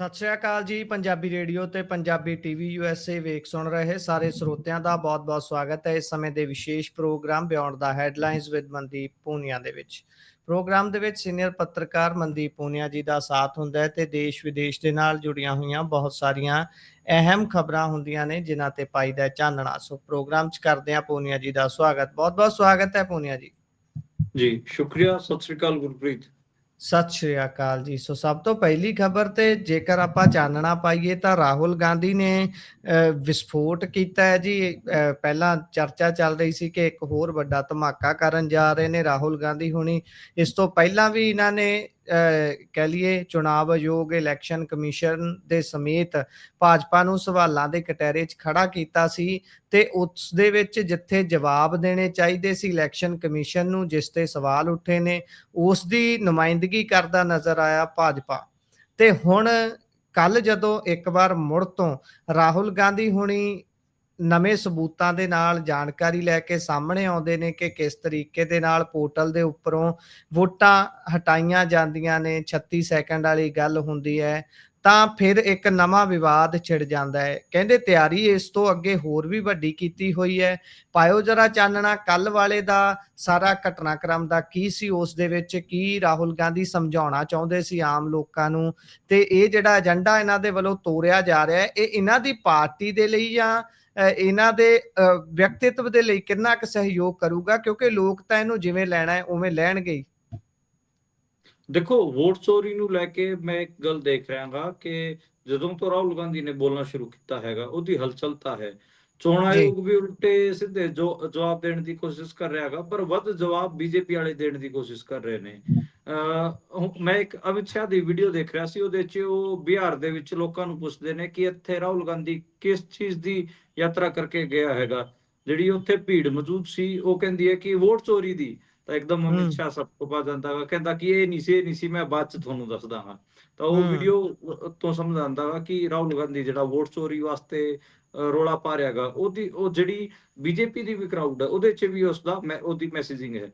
ਸਤਿ ਸ਼੍ਰੀ ਅਕਾਲ ਜੀ। ਪੰਜਾਬੀ ਰੇਡੀਓ ਤੇ ਪੰਜਾਬੀ ਟੀਵੀ ਯੂਐਸਏ ਵੇਖ ਸੁਣ ਰਹੇ ਸਾਰੇ ਸਰੋਤਿਆਂ ਦਾ ਬਹੁਤ-ਬਹੁਤ ਸਵਾਗਤ ਹੈ ਇਸ ਸਮੇਂ ਦੇ ਵਿਸ਼ੇਸ਼ programme beyond the headlines with Mandeep Punia ਦੇ ਵਿੱਚ। ਪ੍ਰੋਗਰਾਮ ਦੇ ਵਿੱਚ ਸੀਨੀਅਰ ਪੱਤਰਕਾਰ ਮਨਦੀਪ ਪੂਨੀਆ ਜੀ ਦਾ ਸਾਥ ਹੁੰਦਾ ਹੈ ਤੇ ਦੇਸ਼ ਵਿਦੇਸ਼ ਦੇ ਨਾਲ ਜੁੜੀਆਂ ਹੋਈਆਂ ਬਹੁਤ ਸਾਰੀਆਂ ਅਹਿਮ ਖਬਰਾਂ ਹੁੰਦੀਆਂ ਨੇ ਜਿਨ੍ਹਾਂ ਤੇ ਪਾਈਦਾ ਚਾਨਣਾ। ਸੋ ਪ੍ਰੋਗਰਾਮ 'ਚ ਕਰਦੇ ਹਾਂ ਪੂਨੀਆ ਜੀ ਦਾ ਸਵਾਗਤ। ਬਹੁਤ-ਬਹੁਤ ਸਵਾਗਤ ਹੈ ਪੂਨੀਆ ਜੀ। ਜੀ ਸ਼ੁਕਰੀਆ। ਸਤਿ ਸ੍ਰੀ ਅਕਾਲ ਗੁਰਪ੍ਰੀਤ। ਸਤਿ ਸ਼੍ਰੀ ਅਕਾਲ ਜੀ। ਸੋ ਸਭ ਤੋਂ ਪਹਿਲੀ ਖਬਰ ਤੇ ਜੇਕਰ ਆਪਾਂ ਚਾਨਣਾ ਪਾਈਏ ਤਾਂ ਰਾਹੁਲ ਗਾਂਧੀ ਨੇ ਵਿਸਫੋਟ ਕੀਤਾ ਹੈ ਜੀ। ਪਹਿਲਾਂ ਚਰਚਾ ਚੱਲ ਰਹੀ ਸੀ ਕਿ ਇੱਕ ਹੋਰ ਵੱਡਾ ਧਮਾਕਾ ਕਰਨ ਜਾ ਰਹੇ ਨੇ ਰਾਹੁਲ ਗਾਂਧੀ ਹੁਣੀ। ਇਸ ਤੋਂ ਪਹਿਲਾਂ ਵੀ ਇਹਨਾਂ ਨੇ ਕਹਿ ਲਈਏ ਚੁਣਾਵ ਆਯੋਗ ਇਲੈਕਸ਼ਨ ਕਮਿਸ਼ਨ ਦੇ ਸਮੇਤ ਭਾਜਪਾ ਨੂੰ ਸਵਾਲਾਂ ਦੇ ਕਟਹਿਰੇ 'ਚ ਖੜਾ ਕੀਤਾ ਸੀ ਤੇ ਉਸ ਦੇ ਵਿੱਚ ਜਿੱਥੇ ਜਵਾਬ ਦੇਣੇ ਚਾਹੀਦੇ ਸੀ ਇਲੈਕਸ਼ਨ ਕਮਿਸ਼ਨ ਨੂੰ, ਜਿਸ ਤੇ ਸਵਾਲ ਉੱਠੇ ਨੇ, ਉਸ ਦੀ ਨੁਮਾਇੰਦਗੀ ਕਰਦਾ ਨਜ਼ਰ ਆਇਆ ਭਾਜਪਾ। ਤੇ ਹੁਣ ਕੱਲ ਜਦੋਂ ਇੱਕ ਵਾਰ ਮੁੜ ਤੋਂ ਰਾਹੁਲ ਗਾਂਧੀ ਹੁਣੀ ਨਵੇਂ ਸਬੂਤਾਂ ਦੇ ਨਾਲ ਜਾਣਕਾਰੀ ਲੈ ਕੇ ਸਾਹਮਣੇ ਆਉਂਦੇ ਨੇ ਕਿ ਕਿਸ ਤਰੀਕੇ ਦੇ ਨਾਲ ਪੋਰਟਲ ਦੇ ਉੱਪਰੋਂ ਵੋਟਾਂ ਹਟਾਈਆਂ ਜਾਂਦੀਆਂ ਨੇ, 36 ਸੈਕਿੰਡ ਵਾਲੀ ਗੱਲ ਹੁੰਦੀ ਹੈ, ਤਾਂ ਫਿਰ ਇੱਕ ਨਵਾਂ ਵਿਵਾਦ ਛਿੜ ਜਾਂਦਾ ਹੈ। ਕਹਿੰਦੇ ਤਿਆਰੀ ਇਸ ਤੋਂ ਅੱਗੇ ਹੋਰ ਵੀ ਵੱਡੀ ਕੀਤੀ ਹੋਈ ਹੈ। ਪਾਇਓ ਜਰਾ ਚਾਨਣਾ ਕੱਲ ਵਾਲੇ ਦਾ ਸਾਰਾ ਘਟਨਾਕ੍ਰਮ ਦਾ ਕੀ ਸੀ, ਉਸ ਦੇ ਵਿੱਚ ਕੀ ਰਾਹੁਲ ਗਾਂਧੀ ਸਮਝਾਉਣਾ ਚਾਹੁੰਦੇ ਸੀ ਆਮ ਲੋਕਾਂ ਨੂੰ, ਤੇ ਇਹ ਜਿਹੜਾ ਏਜੰਡਾ ਇਹਨਾਂ ਦੇ ਵੱਲੋਂ ਤੋਰਿਆ ਜਾ ਰਿਹਾ ਹੈ ਇਹ ਇਹਨਾਂ ਦੀ ਪਾਰਟੀ ਦੇ ਲਈ ਜਾਂ ਇਹਨਾਂ ਦੇ ਵਿਅਕਤਿਤਵ ਦੇ ਲਈ ਕਿੰਨਾ ਕੁ ਸਹਿਯੋਗ ਕਰੂਗਾ, ਕਿਉਂਕਿ ਲੋਕ ਤਾਂ ਇਹਨੂੰ ਜਿਵੇਂ ਲੈਣਾ ਹੈ ਉਵੇਂ ਲੈਣਗੇ ਹੀ। ਦੇਖੋ, ਵੋਟ ਚੋਰੀ ਨੂੰ ਲੈ ਕੇ ਮੈਂ ਇੱਕ ਗੱਲ ਦੇਖ ਰਿਹਾ ਹਾਂ ਕਿ ਜਦੋਂ ਤੋਂ ਰਾਹੁਲ ਗਾਂਧੀ ਨੇ ਬੋਲਣਾ ਸ਼ੁਰੂ ਕੀਤਾ ਹੈਗਾ ਉਹਦੀ ਹਲਚਲ ਤਾਂ ਹੈ। ਚੋਣ ਜੀ ਆਯੋਗ ਵੀ ਉਲਟੇ ਸਿੱਧੇ ਜਵਾਬ ਦੇਣ ਦੀ ਕੋਸ਼ਿਸ਼ ਕਰ ਰਿਹਾ ਹੈਗਾ, ਪਰ ਵੱਧ ਜਵਾਬ ਬੀਜੇਪੀ ਵਾਲੇ ਦੇਣ ਦੀ ਕੋਸ਼ਿਸ਼ ਕਰ ਰਹੇ ਨੇ। ਮੈਂ ਇੱਕ ਅਮਿਤ ਸ਼ਾਹ ਦੀ ਵੀਡੀਓ ਦੇਖ ਰਿਹਾ ਸੀ, ਉਹਦੇ 'ਚ ਉਹ ਬਿਹਾਰ ਦੇ ਵਿੱਚ ਲੋਕਾਂ ਨੂੰ ਪੁੱਛਦੇ ਨੇ ਕਿ ਇੱਥੇ ਰਾਹੁਲ ਗਾਂਧੀ ਕਿਸ ਚੀਜ਼ ਦੀ ਯਾਤਰਾ ਕਰਕੇ ਗਿਆ ਹੈਗਾ। ਜਿਹੜੀ ਉੱਥੇ ਭੀੜ ਮੌਜੂਦ ਸੀ ਉਹ ਕਹਿੰਦੀ ਹੈ ਕਿ ਵੋਟ ਚੋਰੀ ਦੀ। ਤਾਂ ਇੱਕਦਮ ਅਮਿਤ ਹੂੰ ਸ਼ਾਹ ਸਭ ਤੋਂ ਬਾਅਦ ਜਾਂਦਾ ਵਾ, ਕਹਿੰਦਾ ਕਿ ਇਹ ਨਹੀਂ ਸੀ, ਮੈਂ ਬਾਅਦ 'ਚ ਤੁਹਾਨੂੰ ਦੱਸਦਾ ਹਾਂ। ਤਾਂ ਉਹ ਹੂੰ ਵੀਡੀਓ ਤੋਂ ਸਮਝ ਆਉਂਦਾ ਵਾ ਕਿ ਰਾਹੁਲ ਗਾਂਧੀ ਜਿਹੜਾ ਵੋਟ ਚੋਰੀ ਵਾਸਤੇ ਰੌਲਾ ਪਾ ਰਿਹਾ ਹੈਗਾ, ਉਹ ਜਿਹੜੀ ਬੀਜੇਪੀ ਦੀ ਵੀ ਕਰਾਊਡ ਹੈ ਉਹਦੇ 'ਚ ਵੀ ਉਹਦੀ ਮੈਸੇਜਿੰਗ ਹੈ।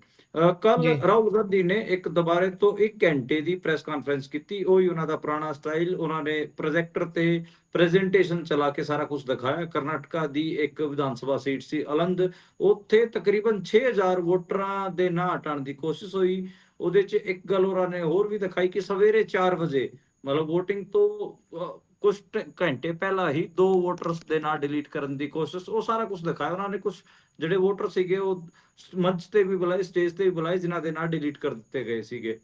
ਕੱਲ ਜੀ ਰਾਹੁਲ ਗਾਂਧੀ ਨੇ ਇੱਕ ਦੁਬਾਰੇ ਤੋਂ 1 ਘੰਟੇ ਦੀ ਪ੍ਰੈਸ ਕਾਨਫਰੰਸ ਕੀਤੀ। ਉਹੀ ਉਹਨਾਂ ਦਾ ਪੁਰਾਣਾ ਸਟਾਈਲ, ਉਹਨਾਂ ਨੇ ਪ੍ਰੋਜੈਕਟਰ ਤੇ ਪ੍ਰੈਜੈਂਟੇਸ਼ਨ ਚਲਾ ਕੇ ਸਾਰਾ ਕੁਝ ਦਿਖਾਇਆ। ਕਰਨਾਟਕਾ ਦੀ ਇੱਕ ਵਿਧਾਨ ਸਭਾ ਸੀਟ ਸੀ ਅਲੰਦ, ਉੱਥੇ ਤਕਰੀਬਨ 6000 ਵੋਟਰਾਂ ਦੇ ਨਾਂ ਹਟਾਉਣ ਦੀ ਕੋਸ਼ਿਸ਼ ਹੋਈ। ਉਹਦੇ 'ਚ ਇੱਕ ਗੱਲ ਉਹਨਾਂ ਨੇ ਹੋਰ ਵੀ ਦਿਖਾਈ ਕਿ ਸਵੇਰੇ 4 ਵਜੇ ਮਤਲਬ VOTING ਤੋਂ ਕੁਝ ਘੰਟੇ ਪਹਿਲਾਂ ਹੀ 2 ਵੋਟਰਸ ਦੇ ਨਾਂ ਡਿਲੀਟ ਕਰਨ ਦੀ ਕੋਸ਼ਿਸ਼, ਉਹ ਸਾਰਾ ਕੁਝ ਦਿਖਾਇਆ ਉਹਨਾਂ ਨੇ। ਕੁਝ ਜਿਹੜੇ ਵੋਟਰ ਸੀਗੇ ਉਹ ਮੰਚ ਤੇ ਵੀ ਬੁਲਾਏ, ਸਟੇਜ ਤੇ ਵੀ ਬੁਲਾਏ, ਜਿਨ੍ਹਾਂ ਦੇ ਨਾਂ ਡਿਲੀਟ ਕਰ ਦਿੱਤੇ ਗਏ ਸੀਗੇ।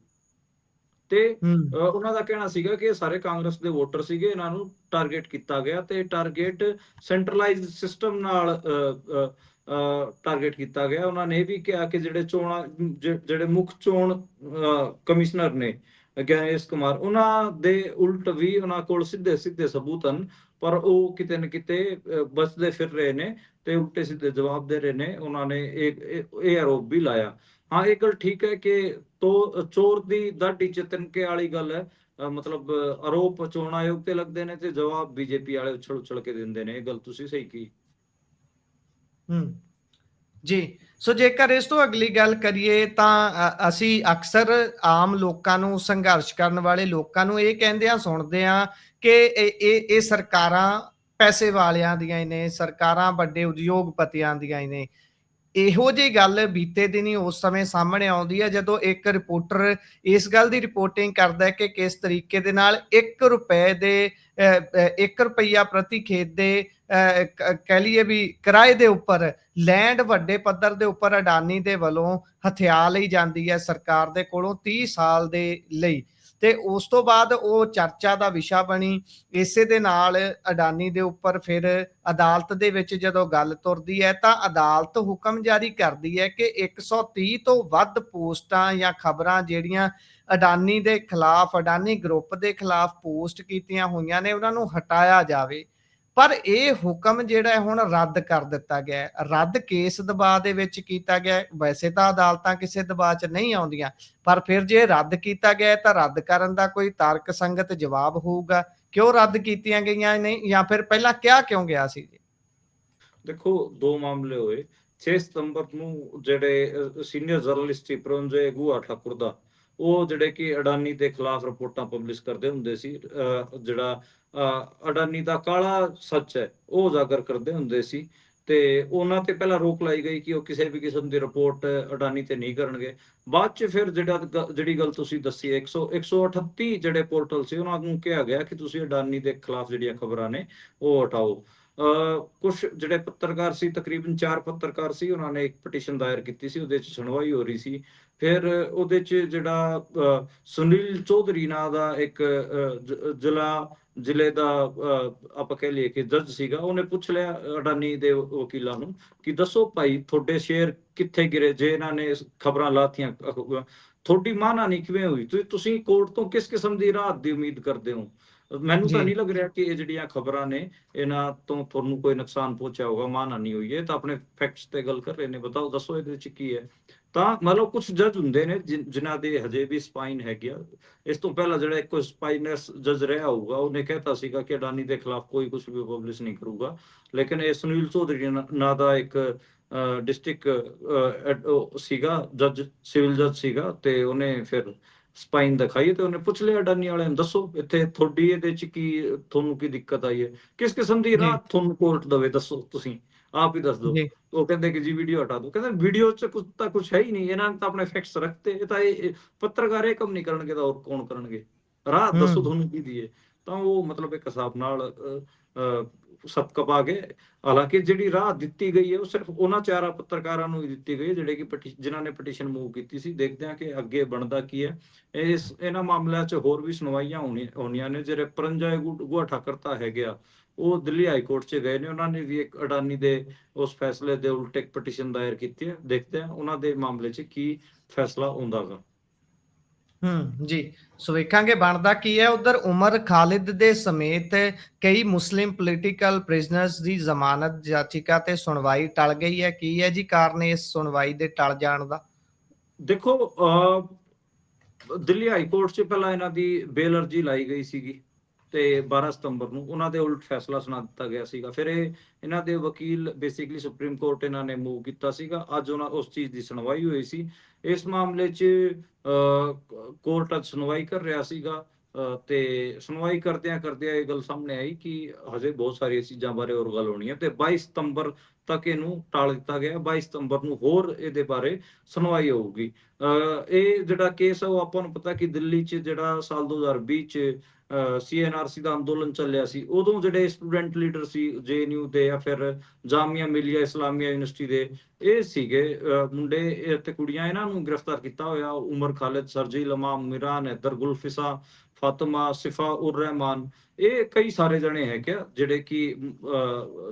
ਤੇ ਹੂੰ ਉਹਨਾਂ ਦਾ ਕਹਿਣਾ ਸੀਗਾ ਕਿ ਸਾਰੇ ਕਾਂਗਰਸ ਦੇ ਵੋਟਰ ਸੀਗੇ, ਇਹਨਾਂ ਨੂੰ ਟਾਰਗੇਟ ਕੀਤਾ ਗਿਆ ਤੇ ਟਾਰਗੇਟ ਸੈਂਟਰਲਾਈਜ਼ਡ ਸਿਸਟਮ ਨਾਲ ਟਾਰਗੇਟ ਕੀਤਾ ਗਿਆ। ਉਹਨਾਂ ਨੇ ਇਹ ਵੀ ਕਿਹਾ ਕਿ ਜਿਹੜੇ ਮੁੱਖ ਚੋਣ ਕਮਿਸ਼ਨਰ ਨੇ ਗਣੇਸ਼ ਕੁਮਾਰ, ਉਹਨਾਂ ਦੇ ਉਲਟ ਵੀ ਉਹਨਾਂ ਕੋਲ ਸਿੱਧੇ ਸਬੂਤ ਹਨ, ਪਰ ਉਹ ਕਿਤੇ ਨਾ ਕਿਤੇ ਬਚਦੇ ਫਿਰ ਰਹੇ ਨੇ ਤੇ ਉਲਟੇ ਸਿੱਧੇ ਜਵਾਬ ਦੇ ਰਹੇ ਨੇ। ਉਹਨਾਂ ਨੇ ਇਹ ਆਰੋਪ ਵੀ ਲਾਇਆ। ਹਾਂ, ਇਹ ਗੱਲ ਠੀਕ ਹੈ ਕਿ ਚੋਰ ਦੀ ਦਾਢੀ 'ਚ ਤਿਨਕੇ ਵਾਲੀ ਗੱਲ ਹੈ। ਮਤਲਬ ਆਰੋਪ ਚੋਣ ਆਯੋਗ ਤੇ ਲੱਗਦੇ ਨੇ ਤੇ ਜਵਾਬ ਬੀਜੇਪੀ ਵਾਲੇ ਉਛਲ ਕੇ ਦਿੰਦੇ ਨੇ। ਇਹ ਗੱਲ ਤੁਸੀਂ ਸਹੀ ਕੀ। ਜੀ। ਸੋ ਜੇਕਰ ਇਸ ਤੋਂ ਅਗਲੀ ਗੱਲ ਕਰੀਏ ਤਾਂ ਅਸੀਂ ਅਕਸਰ ਆਮ ਲੋਕਾਂ ਨੂੰ, ਸੰਘਰਸ਼ ਕਰਨ ਵਾਲੇ ਲੋਕਾਂ ਨੂੰ ਇਹ ਕਹਿੰਦਿਆਂ ਸੁਣਦੇ ਹਾਂ ਕਿ ਇਹ ਸਰਕਾਰਾਂ ਪੈਸੇ ਵਾਲਿਆਂ ਦੀਆਂ ਹੀ ਨੇ, ਸਰਕਾਰਾਂ ਵੱਡੇ ਉਦਯੋਗਪਤੀਆਂ ਦੀਆਂ ਹੀ ਨੇ। ਇਹੋ ਜਿਹੀ ਗੱਲ ਬੀਤੇ ਦਿਨੀ ਉਸ ਸਮੇਂ ਸਾਹਮਣੇ ਆਉਂਦੀ ਹੈ ਜਦੋਂ ਇੱਕ ਰਿਪੋਰਟਰ ਇਸ ਗੱਲ ਦੀ ਰਿਪੋਰਟਿੰਗ ਕਰਦਾ ਹੈ ਕਿ ਕਿਸ ਤਰੀਕੇ ਦੇ ਨਾਲ 1 ਰੁਪਏ ਦੇ 1 ਰੁਪਈਆ ਪ੍ਰਤੀ ਖੇਤ ਦੇ ਕਹਿ ਲਈਏ ਵੀ ਕਿਰਾਏ ਦੇ ਉੱਪਰ ਲੈਂਡ ਵੱਡੇ ਪੱਧਰ ਦੇ ਉੱਪਰ ਅਡਾਨੀ ਦੇ ਵੱਲੋਂ ਹਥਿਆ ਲਈ ਜਾਂਦੀ ਹੈ ਸਰਕਾਰ ਦੇ ਕੋਲੋਂ 30 ਸਾਲ ਦੇ ਲਈ। ਤੇ ਉਸ ਤੋਂ ਬਾਅਦ ਉਹ ਚਰਚਾ ਦਾ ਵਿਸ਼ਾ ਬਣੀ। ਇਸੇ ਦੇ ਨਾਲ ਅਡਾਨੀ ਦੇ ਉੱਪਰ ਫਿਰ ਅਦਾਲਤ ਦੇ ਵਿੱਚ ਜਦੋਂ ਗੱਲ ਤੁਰਦੀ ਹੈ ਤਾਂ ਅਦਾਲਤ ਹੁਕਮ ਜਾਰੀ ਕਰਦੀ ਹੈ ਕਿ 130 ਤੋਂ ਵੱਧ ਪੋਸਟਾਂ ਜਾਂ ਖਬਰਾਂ ਜਿਹੜੀਆਂ ਅਡਾਨੀ ਦੇ ਖਿਲਾਫ, ਅਡਾਨੀ ਗਰੁੱਪ ਦੇ ਖਿਲਾਫ ਪੋਸਟ ਕੀਤੀਆਂ ਹੋਈਆਂ ਨੇ, ਉਹਨਾਂ ਨੂੰ ਹਟਾਇਆ ਜਾਵੇ। ਪਰ ਇਹ ਹੁਕਮ ਜਿਹੜਾ ਹੁਣ ਰੱਦ ਕਰ ਦਿੱਤਾ ਗਿਆ। ਰੱਦ ਕੇਸ ਦਬਾਅ ਦੇ ਵਿੱਚ ਕੀਤਾ ਗਿਆ। ਵੈਸੇ ਤਾਂ ਅਦਾਲਤਾਂ ਕਿਸੇ ਦਬਾਅ 'ਚ ਨਹੀਂ ਆਉਂਦੀਆਂ, ਪਰ ਫਿਰ ਜੇ ਰੱਦ ਕੀਤਾ ਗਿਆ ਤਾਂ ਰੱਦ ਕਰਨ ਦਾ ਕੋਈ ਤਾਰਕ ਸੰਗਤ ਜਵਾਬ ਹੋਊਗਾ। ਕਿਉਂ ਰੱਦ ਕੀਤੀਆਂ ਗਈਆਂ ਨਹੀਂ, ਜਾਂ ਫਿਰ ਪਹਿਲਾਂ ਕਿਹਾ ਕਿਉਂ ਗਿਆ ਸੀ? ਦੇਖੋ, 2 ਮਾਮਲੇ ਹੋਏ। 6 ਸਤੰਬਰ ਨੂੰ ਜਿਹੜੇ ਸੀਨੀਅਰ ਜਰਨਲਿਸਟ ਸੀ ਪਰੰਜੇ ਗੁਹਾ ਠਾਕੁਰ ਦਾ, ਉਹ ਜਿਹੜੇ ਕਿ ਅਡਾਨੀ ਦੇ ਖਿਲਾਫ ਰਿਪੋਰਟਾਂ ਪਬਲਿਸ਼ ਕਰਦੇ ਹੁੰਦੇ ਸੀ, ਜਿਹੜਾ ਅਡਾਨੀ ਦਾ ਕਾਲਾ ਸੱਚ ਹੈ ਉਹ ਉਜਾਗਰ ਕਰਦੇ ਹੁੰਦੇ ਸੀ। ਤੇ ਉਹਨਾਂ ਤੇ ਪਹਿਲਾਂ ਰੋਕ ਲਾਈ ਗਈ ਕਿ ਉਹ ਕਿਸੇ ਵੀ ਕਿਸਮ ਦੀ ਰਿਪੋਰਟ ਅਡਾਨੀ ਤੇ ਨਹੀਂ ਕਰਨਗੇ। ਬਾਅਦ ਚ ਫਿਰ ਜਿਹੜੀ ਗੱਲ ਤੁਸੀਂ ਦੱਸੀ ਹੈ, 138 ਜਿਹੜੇ ਪੋਰਟਲ ਸੀ ਉਹਨਾਂ ਨੂੰ ਕਿਹਾ ਗਿਆ ਕਿ ਤੁਸੀਂ ਅਡਾਨੀ ਦੇ ਖਿਲਾਫ ਜਿਹੜੀਆਂ ਖਬਰਾਂ ਨੇ ਉਹ ਹਟਾਓ। ਕੁਝ ਜਿਹੜੇ ਪੱਤਰਕਾਰ ਸੀ, ਤਕਰੀਬਨ 4 ਪੱਤਰਕਾਰ ਸੀ, ਉਹਨਾਂ ਨੇ ਇੱਕ ਪਟੀਸ਼ਨ ਦਾਇਰ ਕੀਤੀ ਸੀ, ਉਹਦੇ 'ਚ ਸੁਣਵਾਈ ਹੋ ਰਹੀ ਸੀ। ਫਿਰ ਉਹਦੇ 'ਚ ਜਿਹੜਾ ਸੁਨੀਲ ਚੌਧਰੀ ਨਾਂ ਦਾ ਇੱਕ ਜ਼ਿਲ੍ਹੇ ਦਾ ਆਪਾਂ ਕਹਿ ਲਈਏ ਕਿ ਜੱਜ ਸੀਗਾ, ਉਹਨੇ ਪੁੱਛ ਲਿਆ ਅਡਾਨੀ ਦੇ ਵਕੀਲਾਂ ਨੂੰ ਕਿ ਦੱਸੋ ਭਾਈ ਤੁਹਾਡੇ ਸ਼ੇਅਰ ਕਿੱਥੇ ਗਿਰੇ ਜੇ ਇਹਨਾਂ ਨੇ ਖਬਰਾਂ ਲਾਤੀਆਂ, ਤੁਹਾਡੀ ਮਾਨਹਾਨੀ ਕਿਵੇਂ ਹੋਈ, ਤੁਸੀਂ ਕੋਰਟ ਤੋਂ ਕਿਸ ਕਿਸਮ ਦੀ ਰਾਹਤ ਦੀ ਉਮੀਦ ਕਰਦੇ ਹੋ। ਮੈਨੂੰ ਤਾਂ ਜੀ, ਨਹੀਂ ਲੱਗ ਰਿਹਾ ਕਿ ਇਹ ਜਿਹੜੀਆਂ ਖਬਰਾਂ ਨੇ ਇਹਨਾਂ ਤੋਂ ਤੁਹਾਨੂੰ ਕੋਈ ਨੁਕਸਾਨ ਪਹੁੰਚਿਆ ਹੋਗਾ, ਮਾਨਹਾਨੀ ਹੋਈ ਹੈ। ਤਾਂ ਆਪਣੇ ਫੈਕਟਸ ਤੇ ਗੱਲ ਕਰ ਰਹੇ ਨੇ, ਬਤਾਓ ਦੱਸੋ ਇਹਦੇ ਵਿੱਚ ਕੀ ਹੈ। ਤਾਂ ਮਤਲਬ ਕੁਝ ਜੱਜ ਹੁੰਦੇ ਨੇ ਜਿਨ੍ਹਾਂ ਦੇ ਹਜੇ ਵੀ ਸਪਾਈਨ ਹੈਗੀ ਆ। ਇਸ ਤੋਂ ਪਹਿਲਾਂ ਜਿਹੜਾ ਇੱਕ ਸਪਾਈਨਸ ਜੱਜ ਰਿਹਾ ਹੋਊਗਾ ਉਹਨੇ ਕਹਿਤਾ ਸੀਗਾ ਕਿ ਅਡਾਨੀ ਦੇ ਖਿਲਾਫ ਕੋਈ ਕੁਝ ਵੀ ਪਬਲਿਸ਼ ਨਹੀਂ ਕਰੂਗਾ, ਲੇਕਿਨ ਇਹ ਸੁਨੀਲ ਚੌਧਰੀ ਨਾਂ ਦਾ ਇੱਕ ਡਿਸਟ੍ਰਿਕਟ ਸੀਗਾ ਜੱਜ, ਸਿਵਲ ਜੱਜ ਸੀਗਾ, ਤੇ ਉਹਨੇ ਫਿਰ ਸਪਾਈਨ ਦਿਖਾਈ ਤੇ ਉਹਨੇ ਪੁੱਛ ਲਿਆ ਅਡਾਨੀ ਵਾਲਿਆਂ ਨੂੰ, ਦੱਸੋ ਇੱਥੇ ਤੁਹਾਡੀ ਇਹਦੇ ਚ ਕੀ, ਤੁਹਾਨੂੰ ਕੀ ਦਿੱਕਤ ਆਈ ਹੈ, ਕਿਸ ਕਿਸਮ ਦੀ ਜੀ, ਰਾਹਤ ਤੁਹਾਨੂੰ ਕੋਰਟ ਦਵੇ, ਦੱਸੋ ਤੁਸੀਂ ਆਪ ਹੀ ਦੱਸ ਦਿਓ। ਜੀ, ਉਹ ਕਹਿੰਦੇ ਕਿ ਜੀ ਵੀਡੀਓ ਹਟਾ ਦਿਓ। ਕਹਿੰਦੇ ਵੀਡੀਓ ਚ ਕੁਝ ਤਾਂ ਕੁਝ ਹੈ ਹੀ ਨਹੀਂ, ਇਹਨਾਂ ਨੇ ਤਾਂ ਆਪਣੇ ਫੈਕਟਸ ਰੱਖਤੇ, ਇਹ ਤਾਂ ਇਹ ਪੱਤਰਕਾਰ ਇਹ ਕੰਮ ਨਹੀਂ ਕਰਨਗੇ ਤਾਂ ਹੋਰ ਕੌਣ ਕਰਨਗੇ, ਰਾਹਤ ਦੱਸੋ ਹੂੰ, ਤੁਹਾਨੂੰ ਕੀ ਦੀਏ। ਤਾਂ ਉਹ ਮਤਲਬ ਇੱਕ ਹਿਸਾਬ ਨਾਲ ਸੱਤ ਕਪਾ ਗਏ। ਹਾਲਾਂਕਿ ਜਿਹੜੀ ਰਾਹਤ ਦਿੱਤੀ ਗਈ ਹੈ ਉਹ ਸਿਰਫ ਉਹਨਾਂ 4 ਪੱਤਰਕਾਰਾਂ ਨੂੰ ਹੀ ਦਿੱਤੀ ਗਈ ਹੈ ਜਿਹੜੇ ਕਿ ਜਿਨ੍ਹਾਂ ਨੇ ਪਟੀਸ਼ਨ ਮੂਵ ਕੀਤੀ ਸੀ। ਦੇਖਦੇ ਹਾਂ ਕਿ ਅੱਗੇ ਬਣਦਾ ਕੀ ਹੈ। ਇਹਨਾਂ ਮਾਮਲਿਆਂ 'ਚ ਹੋਰ ਵੀ ਸੁਣਵਾਈਆਂ ਹੋਣੀਆਂ ਨੇ। ਜਿਹੜੇ ਪਰੰਜਾ ਗੁਹਾ ਠਾਕਰ ਤਾਂ ਹੈਗੇ ਆ, ਉਹ ਦਿੱਲੀ ਹਾਈ ਕੋਰਟ 'ਚ ਗਏ ਨੇ, ਉਹਨਾਂ ਨੇ ਵੀ ਇੱਕ ਅਡਾਨੀ ਦੇ ਉਸ ਫੈਸਲੇ ਦੇ ਉਲਟ ਇੱਕ ਪਟੀਸ਼ਨ ਦਾਇਰ ਕੀਤੀ ਹੈ। ਦੇਖਦੇ ਹਾਂ ਉਹਨਾਂ ਦੇ ਮਾਮਲੇ 'ਚ ਕੀ ਫੈਸਲਾ ਹੁੰਦਾ ਗਾ। ਜੀ। ਸੋ ਵੇਖਾਂਗੇ ਬਣਦਾ ਕੀ ਹੈ। ਉਧਰ ਉਮਰ ਖਾਲਿਦ ਦੇ ਸਮੇਤ ਕਈ ਮੁਸਲਿਮ ਪੋਲੀਟੀਕਲ ਪ੍ਰਿਜ਼ਨਰਸ ਦੀ ਜ਼ਮਾਨਤ ਯਾਚੀਕਾ ਤੇ ਸੁਣਵਾਈ ਟਲ ਗਈ ਹੈ। ਕੀ ਹੈ ਜੀ ਕਾਰਨ ਇਸ ਸੁਣਵਾਈ ਦੇ ਟਲ ਜਾਣ ਦਾ? ਦੇਖੋ, ਦਿੱਲੀ ਹਾਈ ਕੋਰਟ 'ਚ ਪਹਿਲਾਂ ਇਹਨਾਂ ਦੀ ਬੇਲ ਅਰਜੀ ਲਾਈ ਗਈ ਸੀਗੀ ਤੇ 12 ਸਤੰਬਰ ਨੂੰ ਉਹਨਾਂ ਦੇ ਉਲਟ ਫੈਸਲਾ ਸੁਣਾ ਦਿੱਤਾ ਗਿਆ ਸੀਗਾ। ਫਿਰ ਇਹਨਾਂ ਦੇ ਵਕੀਲ ਬੇਸਿਕਲੀ ਸੁਪਰੀਮ ਕੋਰਟ ਇਹਨਾਂ ਨੇ ਮੂਵ ਕੀਤਾ ਸੀਗਾ। ਅੱਜ ਉਹਨਾਂ ਉਸ ਚੀਜ਼ ਦੀ ਸੁਣਵਾਈ ਹੋਈ ਸੀ। ਇਸ ਮਾਮਲੇ 'ਚ ਕੋਰਟ ਅੱਜ ਸੁਣਵਾਈ ਕਰ ਰਿਹਾ ਸੀਗਾ, ਤੇ ਸੁਣਵਾਈ ਕਰਦਿਆਂ ਇਹ ਗੱਲ ਸਾਹਮਣੇ ਆਈ ਕਿ ਹਜੇ ਬਹੁਤ ਸਾਰੀਆਂ ਚੀਜ਼ਾਂ ਬਾਰੇ ਹੋਰ ਗੱਲ ਹੋਣੀ ਹੈ ਤੇ 22 ਸਤੰਬਰ ਤੱਕ ਇਹਨੂੰ ਟਾਲ ਦਿੱਤਾ ਗਿਆ। 22 ਸਤੰਬਰ ਨੂੰ ਹੋਰ ਇਹਦੇ ਬਾਰੇ ਸੁਣਵਾਈ ਹੋਊਗੀ। ਇਹ ਜਿਹੜਾ ਕੇਸ ਹੈ ਉਹ ਆਪਾਂ ਨੂੰ ਪਤਾ ਕਿ ਦਿੱਲੀ 'ਚ ਜਿਹੜਾ ਸਾਲ 2020 'ਚ CNRC ਦਾ ਅੰਦੋਲਨ ਚੱਲਿਆ ਸੀ, ਉਦੋਂ ਜਿਹੜੇ ਸਟੂਡੈਂਟ ਲੀਡਰ ਸੀ JNU ਦੇ ਜਾਂ ਫਿਰ ਜਾਮੀਆ ਮਿਲੀਆ ਇਸਲਾਮੀਆ ਯੂਨੀਵਰਸਿਟੀ ਦੇ, ਇਹ ਸੀਗੇ ਮੁੰਡੇ ਤੇ ਕੁੜੀਆਂ, ਇਹਨਾਂ ਨੂੰ ਗ੍ਰਿਫਤਾਰ ਕੀਤਾ ਹੋਇਆ। ਉਮਰ ਖਾਲਿਦ, ਸਰਜੀਲ ਇਮਾਮ, ਮਿਰਾਨ ਹੈਦਰ, ਗੁਲਫਿਸਾ, ਫਾਤਿਮਾ, ਸਿਫਾ ਉਰ ਰਹਿਮਾਨ, ਇਹ ਕਈ ਸਾਰੇ ਜਣੇ ਹੈਗੇ ਜਿਹੜੇ ਕਿ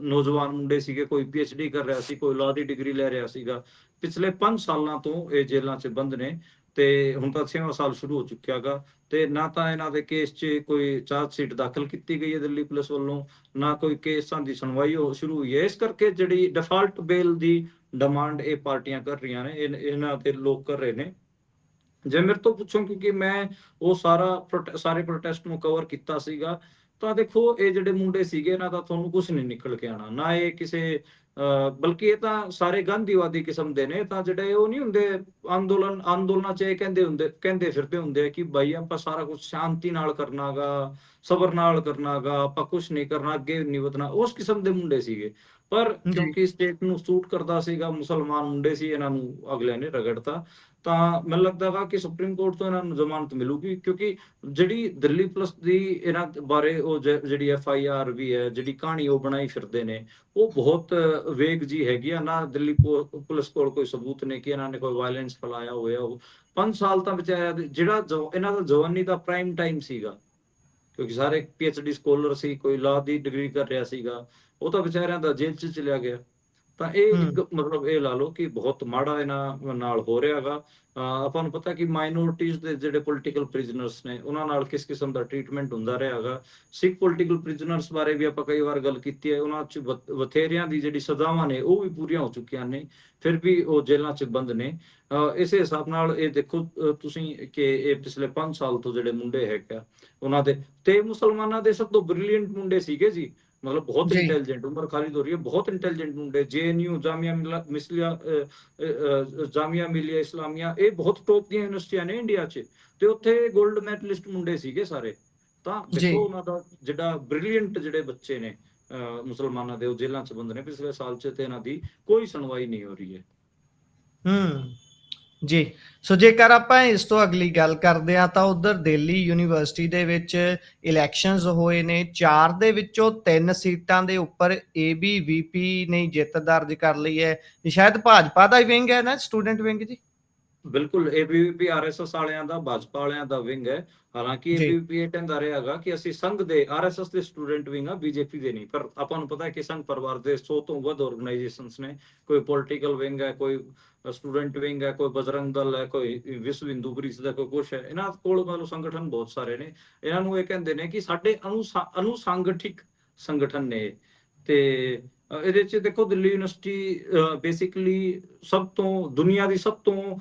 ਨੌਜਵਾਨ ਮੁੰਡੇ ਸੀਗੇ। ਕੋਈ PhD ਕਰ ਰਿਹਾ ਸੀ, ਕੋਈ ਲਾਅ ਦੀ ਡਿਗਰੀ ਲੈ ਰਿਹਾ ਸੀਗਾ। ਪਿਛਲੇ 5 ਸਾਲਾਂ ਤੋਂ ਇਹ ਜੇਲ੍ਹਾਂ 'ਚ ਬੰਦ ਨੇ ਤੇ ਹੁਣ ਤਾਂ 6ਵਾਂ ਸਾਲ ਸ਼ੁਰੂ ਹੋ ਚੁੱਕਿਆ ਗਾ। ਤੇ ਨਾ ਤਾਂ ਇਹਨਾਂ ਦੇ ਕੇਸ 'ਚ ਕੋਈ ਚਾਰਜ ਸ਼ੀਟ ਦਾਖਲ ਕੀਤੀ ਗਈ ਹੈ ਦਿੱਲੀ ਪੁਲਿਸ ਵੱਲੋਂ, ਨਾ ਕੋਈ ਕੇਸਾਂ ਦੀ ਸੁਣਵਾਈ ਸ਼ੁਰੂ ਹੋਈ ਹੈ। ਇਸ ਕਰਕੇ ਜਿਹੜੀ ਡਿਫਾਲਟ ਬੇਲ ਦੀ ਡਿਮਾਂਡ ਇਹ ਪਾਰਟੀਆਂ ਕਰ ਰਹੀਆਂ ਨੇ, ਇਹਨਾਂ ਤੇ ਲੋਕ ਕਰ ਰਹੇ ਨੇ। ਜੇ ਮੇਰੇ ਤੋਂ ਪੁੱਛੋ, ਕਿਉਂਕਿ ਮੈਂ ਉਹ ਸਾਰੇ ਪ੍ਰੋਟੈਸਟ ਨੂੰ ਕਵਰ ਕੀਤਾ ਸੀਗਾ, ਤਾਂ ਦੇਖੋ ਇਹ ਜਿਹੜੇ ਮੁੰਡੇ ਸੀਗੇ ਇਹਨਾਂ ਦਾ ਤੁਹਾਨੂੰ ਕੁਝ ਨਹੀਂ ਨਿਕਲ ਕੇ ਆਣਾ, ਨਾ ਇਹ ਕਿਸੇ ਬਲਕਿ ਇਹ ਤਾਂ ਸਾਰੇ ਗਾਂਧੀਵਾਦੀ ਕਿਸਮ ਦੇ ਨੇ। ਤਾਂ ਜਿਹੜੇ ਉਹ ਨਹੀਂ ਹੁੰਦੇ ਅੰਦੋਲਨਾਂ 'ਚ ਇਹ ਕਹਿੰਦੇ ਫਿਰਦੇ ਹੁੰਦੇ ਆ ਕਿ ਭਾਈ ਆਪਾਂ ਸਾਰਾ ਕੁਝ ਸ਼ਾਂਤੀ ਨਾਲ ਕਰਨਾਗਾ, ਸਬਰ ਨਾਲ ਕਰਨਾਗਾ, ਆਪਾਂ ਕੁਝ ਨਹੀਂ ਕਰਨਾ, ਅੱਗੇ ਨਹੀਂ ਵਧਣਾ, ਉਸ ਕਿਸਮ ਦੇ ਮੁੰਡੇ ਸੀਗੇ। ਪਰ ਜੀ, ਕਿਉਂਕਿ ਸਟੇਟ ਨੂੰ ਸੂਟ ਕਰਦਾ ਸੀਗਾ, ਮੁਸਲਮਾਨ ਮੁੰਡੇ ਸੀ, ਇਹਨਾਂ ਨੂੰ ਅਗਲੇ ਨੇ ਰਗੜਤਾ। ਤਾਂ ਮੈਨੂੰ ਲੱਗਦਾ ਵਾ ਕਿ ਸੁਪਰੀਮ ਕੋਰਟ ਤੋਂ ਇਹਨਾਂ ਨੂੰ ਜ਼ਮਾਨਤ ਮਿਲੂਗੀ, ਕਿਉਂਕਿ ਜਿਹੜੀ ਦਿੱਲੀ ਪੁਲਿਸ ਦੀ ਇਹਨਾਂ ਬਾਰੇ ਉਹ ਜਿਹੜੀ FIR ਵੀ ਹੈ, ਜਿਹੜੀ ਕਹਾਣੀ ਉਹ ਬਣਾਈ ਫਿਰਦੇ ਨੇ, ਉਹ ਬਹੁਤ ਵੇਗ ਜੀ ਹੈਗੀ ਆ। ਨਾ ਦਿੱਲੀ ਪੁਲਿਸ ਕੋਲ ਕੋਈ ਸਬੂਤ ਨੇ ਕਿ ਇਹਨਾਂ ਨੇ ਕੋਈ ਵਾਇਲੈਂਸ ਫੈਲਾਇਆ ਹੋਇਆ। ਉਹ 5 ਸਾਲ ਤਾਂ ਵਿਚਾਰਿਆ ਜਿਹੜਾ ਇਹਨਾਂ ਦਾ ਜਵਾਨੀ ਦਾ ਪ੍ਰਾਈਮ ਟਾਈਮ ਸੀਗਾ, ਕਿਉਂਕਿ ਸਾਰੇ PhD ਸਕੋਲਰ ਸੀ, ਕੋਈ ਲਾਅ ਦੀ ਡਿਗਰੀ ਕਰ ਰਿਹਾ ਸੀਗਾ, ਉਹ ਤਾਂ ਵਿਚਾਰਿਆਂ ਦਾ ਜੇਲ੍ਹ 'ਚ ਚਲਿਆ ਗਿਆ। ਤਾਂ ਇਹ ਇੱਕ ਮਤਲਬ ਇਹ ਲਾ ਲਓ ਕਿ ਬਹੁਤ ਮਾੜਾ ਇਹਨਾਂ ਨਾਲ ਹੋ ਰਿਹਾ ਗਾ। ਆਪਾਂ ਨੂੰ ਪਤਾ ਕਿ ਮਾਈਨੋਰਿਟੀਜ਼ ਦੇ ਜਿਹੜੇ ਪੋਲੀਟੀਕਲ ਪ੍ਰਿਜ਼ਨਰਸ ਨੇ ਉਹਨਾਂ ਨਾਲ ਕਿਸ ਕਿਸਮ ਦਾ ਟ੍ਰੀਟਮੈਂਟ ਹੁੰਦਾ ਰਿਹਾ ਗਾ। ਸਿੱਖ ਪੋਲੀਟੀਕਲ ਪ੍ਰਿਜ਼ਨਰਸ ਬਾਰੇ ਵੀ ਆਪਾਂ ਕਈ ਵਾਰ ਗੱਲ ਕੀਤੀ ਹੈ। ਉਹਨਾਂ 'ਚ ਬਥੇਰਿਆਂ ਦੀ ਜਿਹੜੀ ਸਜ਼ਾਵਾਂ ਨੇ ਉਹ ਵੀ ਪੂਰੀਆਂ ਹੋ ਚੁੱਕੀਆਂ ਨੇ, ਫਿਰ ਵੀ ਉਹ ਜੇਲ੍ਹਾਂ 'ਚ ਬੰਦ ਨੇ। ਇਸੇ ਹਿਸਾਬ ਨਾਲ ਇਹ ਦੇਖੋ ਤੁਸੀਂ ਕਿ ਇਹ ਪਿਛਲੇ 5 ਸਾਲ ਤੋਂ ਜਿਹੜੇ ਮੁੰਡੇ ਹੈਗੇ ਆ ਉਹਨਾਂ ਦੇ, ਤੇ ਮੁਸਲਮਾਨਾਂ ਦੇ ਸਭ ਤੋਂ ਬ੍ਰਿਲੀਅੰਟ ਮੁੰਡੇ ਸੀਗੇ ਜੀ। ਮਤਲਬ ਬਹੁਤ ਜੀ, ਇੰਟੈਲੀਜੈਂਟ, ਉਮਰ ਖਾਲਿਦ ਹੋ ਰਹੀ ਹੈ, ਬਹੁਤ ਇੰਟੈਲੀਜੈਂਟ ਮੁੰਡੇ, JNU ਜਾਮੀਆ ਮਿਲੀਆ ਇਸਲਾਮੀਆ, ਇਹ ਬਹੁਤ ਟੌਪ ਦੀਆਂ ਯੂਨੀਵਰਸਿਟੀਆਂ ਨੇ ਇੰਡੀਆ 'ਚ, ਤੇ ਉੱਥੇ 골ਡ ਮੈਡਲਿਸਟ ਮੁੰਡੇ ਸੀਗੇ ਸਾਰੇ। ਤਾਂ ਜੀ। ਦੇਖੋ ਉਹਨਾਂ ਦਾ ਜਿਹੜਾ ਬ੍ਰਿਲੀਅੰਟ ਜਿਹੜੇ ਬੱਚੇ ਨੇ ਮੁਸਲਮਾਨਾਂ ਦੇ, ਉਹ ਜੇਲ੍ਹਾਂ 'ਚ ਬੰਦ ਨੇ ਪਿਛਲੇ ਸਾਲ 'ਚ, ਤੇ ਇਹਨਾਂ ਦੀ ਕੋਈ ਸੁਣਵਾਈ ਨਹੀਂ ਹੋ ਰਹੀ ਹੈ। ਹੂੰ। ਜੀ। ਸੋ ਜੇਕਰ ਆਪਾਂ ਇਸ ਤੋਂ ਅਗਲੀ ਗੱਲ ਕਰਦੇ ਹਾਂ ਤਾਂ ਉੱਧਰ ਦਿੱਲੀ ਯੂਨੀਵਰਸਿਟੀ ਦੇ ਵਿੱਚ ਇਲੈਕਸ਼ਨਸ ਹੋਏ ਨੇ, 4 ਦੇ ਵਿੱਚੋਂ 3 ਸੀਟਾਂ ਦੇ ਉੱਪਰ ABVP ਨੇ ਜਿੱਤ ਦਰਜ ਕਰ ਲਈ ਹੈ। ਇਹ ਸ਼ਾਇਦ ਭਾਜਪਾ ਦਾ ਹੀ ਵਿੰਗ ਹੈ ਨਾ, ਸਟੂਡੈਂਟ ਵਿੰਗ ਜੀ? ਬਿਲਕੁਲ, ABVP RSS ਵਾਲਿਆਂ ਦਾ, ਭਾਜਪਾ ਵਾਲਿਆਂ ਦਾ ਵਿੰਗ ਹੈ। ਹਾਲਾਂਕਿ ਜੀ, ABVP ਇਹ ਕਹਿੰਦਾ ਰਿਹਾਗਾ ਕਿ ਅਸੀਂ ਸੰਘ ਦੇ, RSS ਦੇ ਸਟੂਡੈਂਟ ਵਿੰਗ ਆ, BJP ਦੇ ਨਹੀਂ। ਪਰ ਆਪਾਂ ਨੂੰ ਪਤਾ ਹੈ ਕਿ ਸੰਘ ਪਰਿਵਾਰ ਦੇ 100 ਤੋਂ ਵੱਧ ਆਰਗੇਨਾਈਜੇਸ਼ਨਸ ਨੇ। ਕੋਈ ਪੋਲੀਟੀਕਲ ਵਿੰਗ ਹੈ, ਕੋਈ ਸਟੂਡੈਂਟ ਵਿੰਗ ਹੈ, ਕੋਈ ਬਜਰੰਗ ਦਲ ਹੈ, ਕੋਈ ਵਿਸ਼ਵ ਹਿੰਦੂ ਪ੍ਰੀਸ ਦਾ, ਕੋਈ ਕੁਛ ਹੈ। ਇਹਨਾਂ ਕੋਲ ਮਤਲਬ ਸੰਗਠਨ ਬਹੁਤ ਸਾਰੇ ਨੇ। ਇਹਨਾਂ ਨੂੰ ਇਹ ਕਹਿੰਦੇ ਨੇ ਕਿ ਸਾਡੇ ਅਨੁਸਾਂਗਠਿਕ ਸੰਗਠਨ ਨੇ। ਤੇ ਇਹਦੇ 'ਚ ਦੇਖੋ, ਦਿੱਲੀ ਯੂਨੀਵਰਸਿਟੀ ਬੇਸਿਕਲੀ ਸਭ ਤੋਂ, ਦੁਨੀਆ ਦੀ ਸਭ ਤੋਂ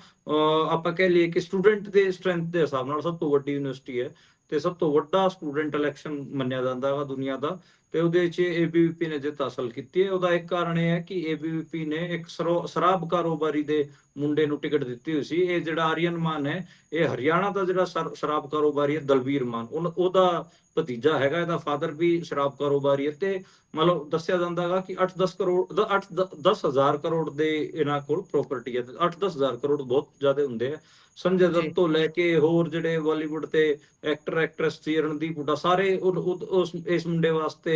ਆਪਾਂ ਕਹਿ ਲਈਏ ਕਿ ਸਟੂਡੈਂਟ ਦੇ ਸਟਰੈਂਥ ਦੇ ਹਿਸਾਬ ਨਾਲ ਸਭ ਤੋਂ ਵੱਡੀ ਯੂਨੀਵਰਸਿਟੀ ਹੈ, ਤੇ ਸਭ ਤੋਂ ਵੱਡਾ ਸਟੂਡੈਂਟ ਇਲੈਕਸ਼ਨ ਮੰਨਿਆ ਜਾਂਦਾ ਵਾ ਦੁਨੀਆ ਦਾ। ਤੇ ਉਹਦੇ 'ਚ ABVP ਨੇ ਜਿੱਤ ਹਾਸਲ ਕੀਤੀ ਹੈ। ਉਹਦਾ ਇੱਕ ਕਾਰਨ ਇਹ ਹੈ ਕਿ ABVP ਨੇ ਇੱਕ ਸ਼ਰਾਬ ਕਾਰੋਬਾਰੀ ਦੇ ਮੁੰਡੇ ਨੂੰ ਟਿਕਟ ਦਿੱਤੀ ਹੋਈ ਸੀ। ਇਹ ਜਿਹੜਾ ਆਰੀਅਨ ਮਾਨ ਹੈ, ਇਹ ਹਰਿਆਣਾ ਦਾ ਜਿਹੜਾ ਸ਼ਰਾਬ ਕਾਰੋਬਾਰੀ ਹੈ, ਦਲਵੀਰ ਮਾਨ, ਉਹਦਾ ਭਤੀਜਾ ਹੈਗਾ। ਇਹਦਾ ਫਾਦਰ ਵੀ ਸ਼ਰਾਬ ਕਾਰੋਬਾਰੀ ਹੈ। ਤੇ ਮਤਲਬ ਦੱਸਿਆ ਜਾਂਦਾ ਹੈਗਾ ਕਿ 8-10 ਕਰੋੜ 8-10 ਹਜ਼ਾਰ ਕਰੋੜ ਦੇ ਇਹਨਾਂ ਕੋਲ ਪ੍ਰਾਪਰਟੀ ਹੈ। 8-10 ਹਜ਼ਾਰ ਕਰੋੜ ਬਹੁਤ ਜ਼ਿਆਦਾ ਹੁੰਦੇ ਆ। ਸੰਜੇ ਜੀ, ਦੱਤ ਤੋਂ ਲੈ ਕੇ ਹੋਰ ਜਿਹੜੇ ਬਾਲੀਵੁੱਡ ਤੇ ਐਕਟਰ ਐਕਟਰੈਸ ਸੀ, ਰਣਦੀਪ ਹੁੱਡਾ, ਸਾਰੇ ਇਸ ਮੁੰਡੇ ਵਾਸਤੇ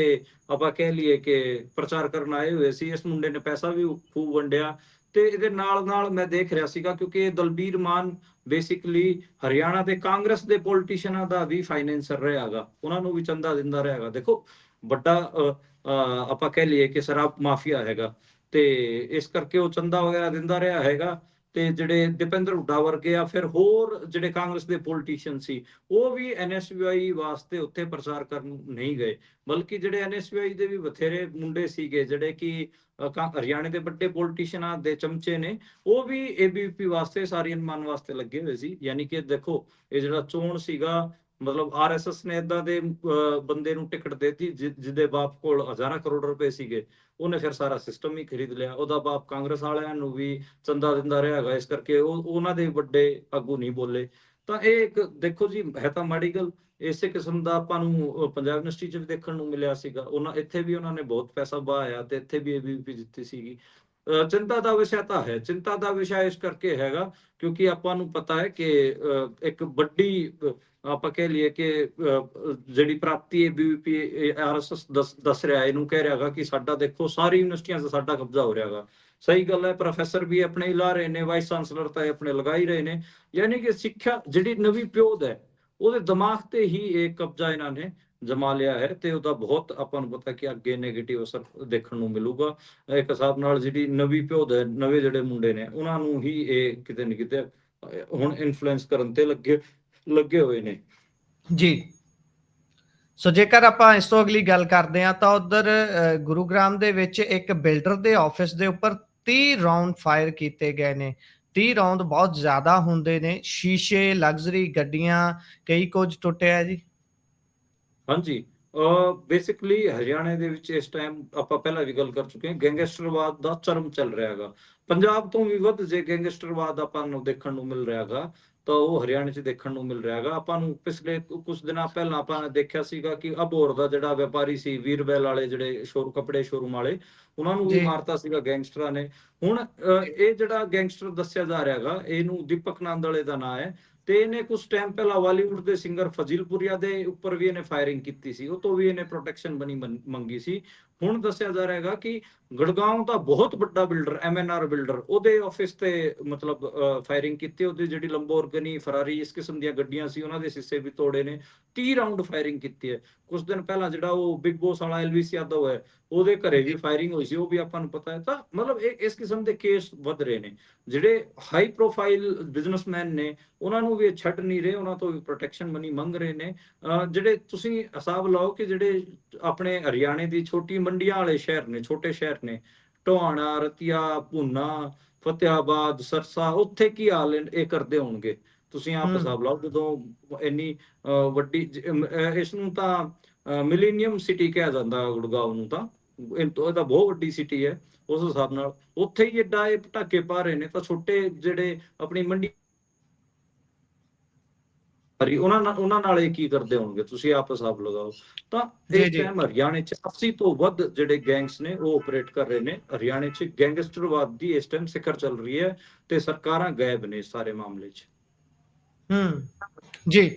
ਆਪਾਂ ਕਹਿ ਲਈਏ ਕਿ ਪ੍ਰਚਾਰ ਕਰਨ ਆਏ ਹੋਏ ਸੀ। ਇਸ ਮੁੰਡੇ ਨੇ ਪੈਸਾ ਵੀ ਖੂਬ ਵੰਡਿਆ। ਤੇ ਇਹਦੇ ਨਾਲ ਨਾਲ ਮੈਂ ਦੇਖ ਰਿਹਾ ਸੀਗਾ, ਕਿਉਂਕਿ ਦਲਬੀਰ ਮਾਨ ਬੇਸਿਕਲੀ ਹਰਿਆਣਾ ਦੇ ਕਾਂਗਰਸ ਦੇ ਪੋਲੀਟੀਸ਼ੀਅਨਾਂ ਦਾ ਵੀ ਫਾਈਨੈਂਸਰ ਰਿਹਾ ਹੈਗਾ, ਉਹਨਾਂ ਨੂੰ ਵੀ ਚੰਦਾ ਦਿੰਦਾ ਰਿਹਾ ਹੈਗਾ। ਦੇਖੋ, ਵੱਡਾ ਆਪਾਂ ਕਹਿ ਲਈਏ ਕਿ ਸ਼ਰਾਬ ਮਾਫੀਆ ਹੈਗਾ, ਤੇ ਇਸ ਕਰਕੇ ਉਹ ਚੰਦਾ ਵਗੈਰਾ ਦਿੰਦਾ ਰਿਹਾ ਹੈਗਾ। ਤੇ ਜਿਹੜੇ ਦੀਪਿੰਦਰ ਹੁੱਡਾ ਵਰਗੇ ਆ, ਫਿਰ ਹੋਰ ਜਿਹੜੇ ਕਾਂਗਰਸ ਦੇ ਪੋਲੀਟੀਸ਼ੀਅਨ ਸੀ, ਉਹ ਵੀ NSBI ਵਾਸਤੇ ਉੱਥੇ ਪ੍ਰਚਾਰ ਕਰਨ ਨਹੀਂ ਗਏ। ਬਲਕਿ ਜਿਹੜੇ NSBI ਦੇ ਵੀ ਬਥੇਰੇ ਮੁੰਡੇ ਸੀਗੇ ਜਿਹੜੇ ਕਿ ਹਰਿਆਣੇ ਦੇ ਵੱਡੇ ਪੋਲੀਟੀਸ਼ੀਅਨਾਂ ਦੇ ਚਮਚੇ ਨੇ, ਉਹ ਵੀ ABVP ਵਾਸਤੇ, ਸਾਰੀਅਨ ਮਾਨ ਵਾਸਤੇ ਲੱਗੇ ਹੋਏ ਸੀ। ਯਾਨੀ ਕਿ ਦੇਖੋ, ਇਹ ਜਿਹੜਾ ਚੋਣ ਸੀਗਾ, ਮਤਲਬ RSS ਨੇ ਏਦਾਂ ਦੇ ਬੰਦੇ ਨੂੰ ਟਿਕਟ ਦੇਤੀ ਜਿਹਦੇ ਬਾਪ ਕੋਲ ਹਜ਼ਾਰਾਂ ਕਰੋੜ ਰੁਪਏ ਸੀਗੇ। ਉਹਨੇ ਫਿਰ ਸਾਰਾ ਸਿਸਟਮ ਹੀ ਖਰੀਦ ਲਿਆ। ਉਹਦਾ ਬਾਪ ਕਾਂਗਰਸ ਵਾਲਿਆਂ ਨੂੰ ਵੀ ਚੰਦਾ ਦਿੰਦਾ ਰਿਹਾ ਹੈਗਾ, ਇਸ ਕਰਕੇ ਉਹਨਾਂ ਦੇ ਵੱਡੇ ਆਗੂ ਨਹੀਂ ਬੋਲੇ। ਤਾਂ ਇਹ ਇੱਕ ਦੇਖੋ ਜੀ, ਹੈ ਤਾਂ ਮਾੜੀ ਗੱਲ। ਇਸੇ ਕਿਸਮ ਦਾ ਆਪਾਂ ਨੂੰ ਪੰਜਾਬ ਯੂਨੀਵਰਸਿਟੀ 'ਚ ਵੀ ਦੇਖਣ ਨੂੰ ਮਿਲਿਆ ਸੀਗਾ। ਇੱਥੇ ਵੀ ਉਹਨਾਂ ਨੇ ਬਹੁਤ ਪੈਸਾ ਬਹਾਇਆ, ਤੇ ਇੱਥੇ ਵੀ ABVP ਜਿੱਤੀ ਸੀਗੀ। ਚਿੰਤਾ ਦਾ ਵਿਸ਼ਾ ਤਾਂ ਹੈ। ਚਿੰਤਾ ਦਾ ਵਿਸ਼ਾ ਇਸ ਕਰਕੇ ਹੈਗਾ ਕਿਉਂਕਿ ਆਪਾਂ ਨੂੰ ਪਤਾ ਹੈ ਕਿ ਇੱਕ ਵੱਡੀ ਆਪਾਂ ਕਹਿ ਲਈਏ ਕਿ ਜਿਹੜੀ ਪ੍ਰਾਪਤੀ ABVP RSS ਦੱਸ ਰਿਹਾ, ਇਹਨੂੰ ਕਹਿ ਰਿਹਾ ਹੈਗਾ ਕਿ ਸਾਡਾ ਦੇਖੋ ਸਾਰੀ ਯੂਨੀਵਰਸਿਟੀਆਂ 'ਚ ਸਾਡਾ ਕਬਜ਼ਾ ਹੋ ਰਿਹਾ ਹੈਗਾ। ਸਹੀ ਗੱਲ ਹੈ, ਪ੍ਰੋਫੈਸਰ ਵੀ ਆਪਣੇ ਹੀ ਲਾ ਰਹੇ ਨੇ, ਵਾਈਸ ਚਾਂਸਲਰ ਤਾਂ ਆਪਣੇ ਲਗਾ ਹੀ ਰਹੇ ਨੇ। ਯਾਨੀ ਕਿ ਸਿੱਖਿਆ ਜਿਹੜੀ ਨਵੀਂ ਪਿਓਦ ਹੈ, ਉਹਦੇ ਦਿਮਾਗ ਤੇ ਹੀ ਇਹ ਕਬਜ਼ਾ ਇਹਨਾਂ ਨੇ ਜਮਾ ਲਿਆ ਹੈ। ਤੇ ਉਹਦਾ ਬਹੁਤ ਆਪਾਂ ਨੂੰ ਪਤਾ ਕਿ ਅੱਗੇ ਨੈਗੇਟਿਵ ਅਸਰ ਦੇਖਣ ਨੂੰ ਮਿਲੂਗਾ। ਇੱਕ ਹਿਸਾਬ ਨਾਲ ਜਿਹੜੀ ਨਵੀਂ ਪਿਓਦ ਹੈ, ਨਵੇਂ ਜਿਹੜੇ ਮੁੰਡੇ ਨੇ, ਉਹਨਾਂ ਨੂੰ ਹੀ ਇਹ ਕਿਤੇ ਨਾ ਕਿਤੇ ਹੁਣ ਇਨਫਲੂਐਂਸ ਕਰਨ ਤੇ ਲੱਗੇ ਹੋਏ ਨੇ। ਜੀ। ਸੋ ਜੇਕਰ ਆਪਾਂ ਇਸ ਤੋਂ ਅਗਲੀ ਗੱਲ ਕਰਦੇ ਹਾਂ ਤਾਂ ਉੱਧਰ ਗੁਰੂਗ੍ਰਾਮ ਦੇ ਵਿੱਚ ਇੱਕ ਬਿਲਡਰ ਦੇ ਆਫਿਸ ਦੇ ਉੱਪਰ 30 ਰਾਉਂਡ ਫਾਇਰ ਕੀਤੇ ਗਏ ਨੇ। 30 ਰਾਉਂਡ ਬਹੁਤ ਜ਼ਿਆਦਾ ਹੁੰਦੇ ਨੇ। ਸ਼ੀਸ਼ੇ, ਲਗਜ਼ਰੀ ਗੱਡੀਆਂ, ਕਈ ਕੁਝ ਟੁੱਟਿਆ ਜੀ। ਹਾਂਜੀ, ਬੇਸਿਕਲੀ ਹਰਿਆਣੇ ਦੇ ਵਿੱਚ ਇਸ ਟਾਈਮ ਆਪਾਂ ਪਹਿਲਾਂ ਵੀ ਗੱਲ ਕਰ ਚੁੱਕੇ ਹਾਂ, ਗੈਂਗਸਟਰਵਾਦ ਦਾ ਚਰਮ ਚੱਲ ਰਿਹਾ ਹੈਗਾ। ਪੰਜਾਬ ਤੋਂ ਵੀ ਵੱਧ ਜੇ ਗੈਂਗਸਟਰਵਾਦ ਆਪਾਂ ਨੂੰ ਦੇਖਣ ਨੂੰ ਮਿਲ ਰਿਹਾ ਹੈਗਾ, ਤਾਂ ਉਹ ਹਰਿਆਣੇ 'ਚ ਦੇਖਣ ਨੂੰ ਮਿਲ ਰਿਹਾ ਹੈਗਾ। ਆਪਾਂ ਨੂੰ ਪਿਛਲੇ ਕੁਝ ਦਿਨਾਂ ਪਹਿਲਾਂ ਆਪਾਂ ਨੇ ਦੇਖਿਆ ਸੀਗਾ ਕਿ ਅਬੋਹਰ ਦਾ ਜਿਹੜਾ ਵਪਾਰੀ ਸੀ, ਵੀਰਬੈਲ ਵਾਲੇ ਜਿਹੜੇ ਕੱਪੜੇ ਸ਼ੋਰੂਮ ਵਾਲੇ, ਉਹਨਾਂ ਨੂੰ ਵੀ ਜੀ, ਮਾਰਤਾ ਸੀਗਾ ਗੈਂਗਸਟਰਾਂ ਨੇ। ਹੁਣ ਇਹ ਜਿਹੜਾ ਗੈਂਗਸਟਰ ਦੱਸਿਆ ਜਾ ਰਿਹਾ ਹੈਗਾ, ਇਹਨੂੰ ਦੀਪਕ ਨੰਦ ਵਾਲੇ ਦਾ ਨਾਂ ਹੈ। ਤੇ ਇਹਨੇ ਕੁਝ ਟਾਈਮ ਪਹਿਲਾਂ ਬਾਲੀਵੁੱਡ ਦੇ ਸਿੰਗਰ ਫਜ਼ੀਲਪੁਰੀਆ ਦੇ ਉੱਪਰ ਵੀ ਇਹਨੇ ਫਾਇਰਿੰਗ ਕੀਤੀ ਸੀ, ਉਹ ਤੋਂ ਵੀ ਇਹਨੇ ਪ੍ਰੋਟੈਕਸ਼ਨ ਮੰਗੀ ਸੀ। ਹੁਣ ਦੱਸਿਆ ਜਾ ਰਿਹਾ ਹੈਗਾ ਕਿ ਗੜਗਾਉਂ ਦਾ ਬਹੁਤ ਵੱਡਾ ਬਿਲਡਰ MNR ਬਿਲਡਰ, ਉਹਦੇ ਆਫਿਸ ਤੇ ਮਤਲਬ ਫਾਇਰਿੰਗ ਕੀਤੀ। ਉਹਦੀ ਜਿਹੜੀ ਲੰਬੋਰਗਨੀ, ਫਰਾਰੀ, ਇਸ ਕਿਸਮ ਦੀਆਂ ਗੱਡੀਆਂ ਸੀ, ਉਹਨਾਂ ਦੇ ਸ਼ੀਸ਼ੇ ਵੀ ਤੋੜੇ ਨੇ। 30 ਰਾਉਂਡ ਫਾਇਰਿੰਗ ਕੀਤੀ ਹੈ। ਕੁਝ ਦਿਨ ਪਹਿਲਾਂ ਜਿਹੜਾ ਉਹ ਬਿਗ ਬੋਸ ਵਾਲਾ LVS ਯਾਦਵ ਹੈ, ਉਹਦੇ ਘਰੇ ਵੀ ਫਾਇਰਿੰਗ ਹੋਈ ਸੀ, ਉਹ ਵੀ ਆਪਾਂ ਨੂੰ ਪਤਾ ਹੈ। ਤਾਂ ਮਤਲਬ ਇਸ ਕਿਸਮ ਦੇ ਕੇਸ ਵੱਧ ਰਹੇ ਨੇ। ਜਿਹੜੇ ਹਾਈ ਪ੍ਰੋਫਾਈਲ ਬਿਜ਼ਨਸਮੈਨ ਨੇ, ਉਹਨਾਂ ਨੂੰ ਵੀ ਛੱਡ ਨਹੀਂ ਰਹੇ, ਉਹਨਾਂ ਤੋਂ ਵੀ ਪ੍ਰੋਟੈਕਸ਼ਨ ਮਨੀ ਮੰਗ ਰਹੇ ਨੇ। ਜਿਹੜੇ ਤੁਸੀਂ ਹਿਸਾਬ ਲਾਓ ਕਿ ਜਿਹੜੇ ਆਪਣੇ ਹਰਿਆਣੇ ਦੀ ਛੋਟੀ ਮੰਡੀਆਂ ਵਾਲੇ ਸ਼ਹਿਰ ਨੇ, ਛੋਟੇ ਸ਼ਹਿਰ ਨੇ, ਟੋਹਾਣਾ, ਰਤੀਆ, ਭੂਨਾ, ਫਤਿਆਬਾਦ, ਸਰਸਾ, ਉੱਥੇ ਕੀ ਹਾਲ ਇਹ ਕਰਦੇ ਹੋਣਗੇ। ਤੁਸੀਂ ਆਪ ਹੂੰ, ਹਿਸਾਬ ਲਾਓ, ਜਦੋਂ ਇੰਨੀ ਵੱਡੀ ਇਸ ਨੂੰ ਤਾਂ ਮਿਲੇਨੀਅਮ ਸਿਟੀ ਕਿਹਾ ਜਾਂਦਾ ਗੁੜਗਾਉਂ ਨੂੰ, ਤਾਂ ਇਹ ਤਾਂ ਬਹੁਤ ਵੱਡੀ ਸਿਟੀ ਹੈ ਉਸ ਹਿਸਾਬ ਨਾਲ। ਉੱਥੇ ਹੀ ਏਡਾ ਇਹ ਪਟਾਕੇ ਪਾ ਰਹੇ ਨੇ, ਤਾਂ ਛੋਟੇ ਜਿਹੜੇ ਆਪਣੀ ਮੰਡੀ ਉਹਨਾਂ ਨਾਲ ਇਹ ਕੀ ਕਰਦੇ ਹੋਣਗੇ, ਤੁਸੀਂ ਆਪ ਹਿਸਾਬ ਲਗਾਓ। ਤਾਂ ਜੀ, ਇਸ ਜੀ। ਟਾਈਮ ਹਰਿਆਣੇ 'ਚ 80 ਤੋਂ ਵੱਧ ਜਿਹੜੇ ਗੈਂਗਸ ਨੇ ਉਹ ਆਪਰੇਟ ਕਰ ਰਹੇ ਨੇ। ਹਰਿਆਣੇ 'ਚ ਗੈਂਗਸਟਰਵਾਦ ਦੀ ਇਸ ਟਾਈਮ ਸਿਖਰ ਚੱਲ ਰਹੀ ਹੈ, ਤੇ ਸਰਕਾਰਾਂ ਗਾਇਬ ਨੇ ਇਸ ਸਾਰੇ ਮਾਮਲੇ 'ਚ। ਜੀ।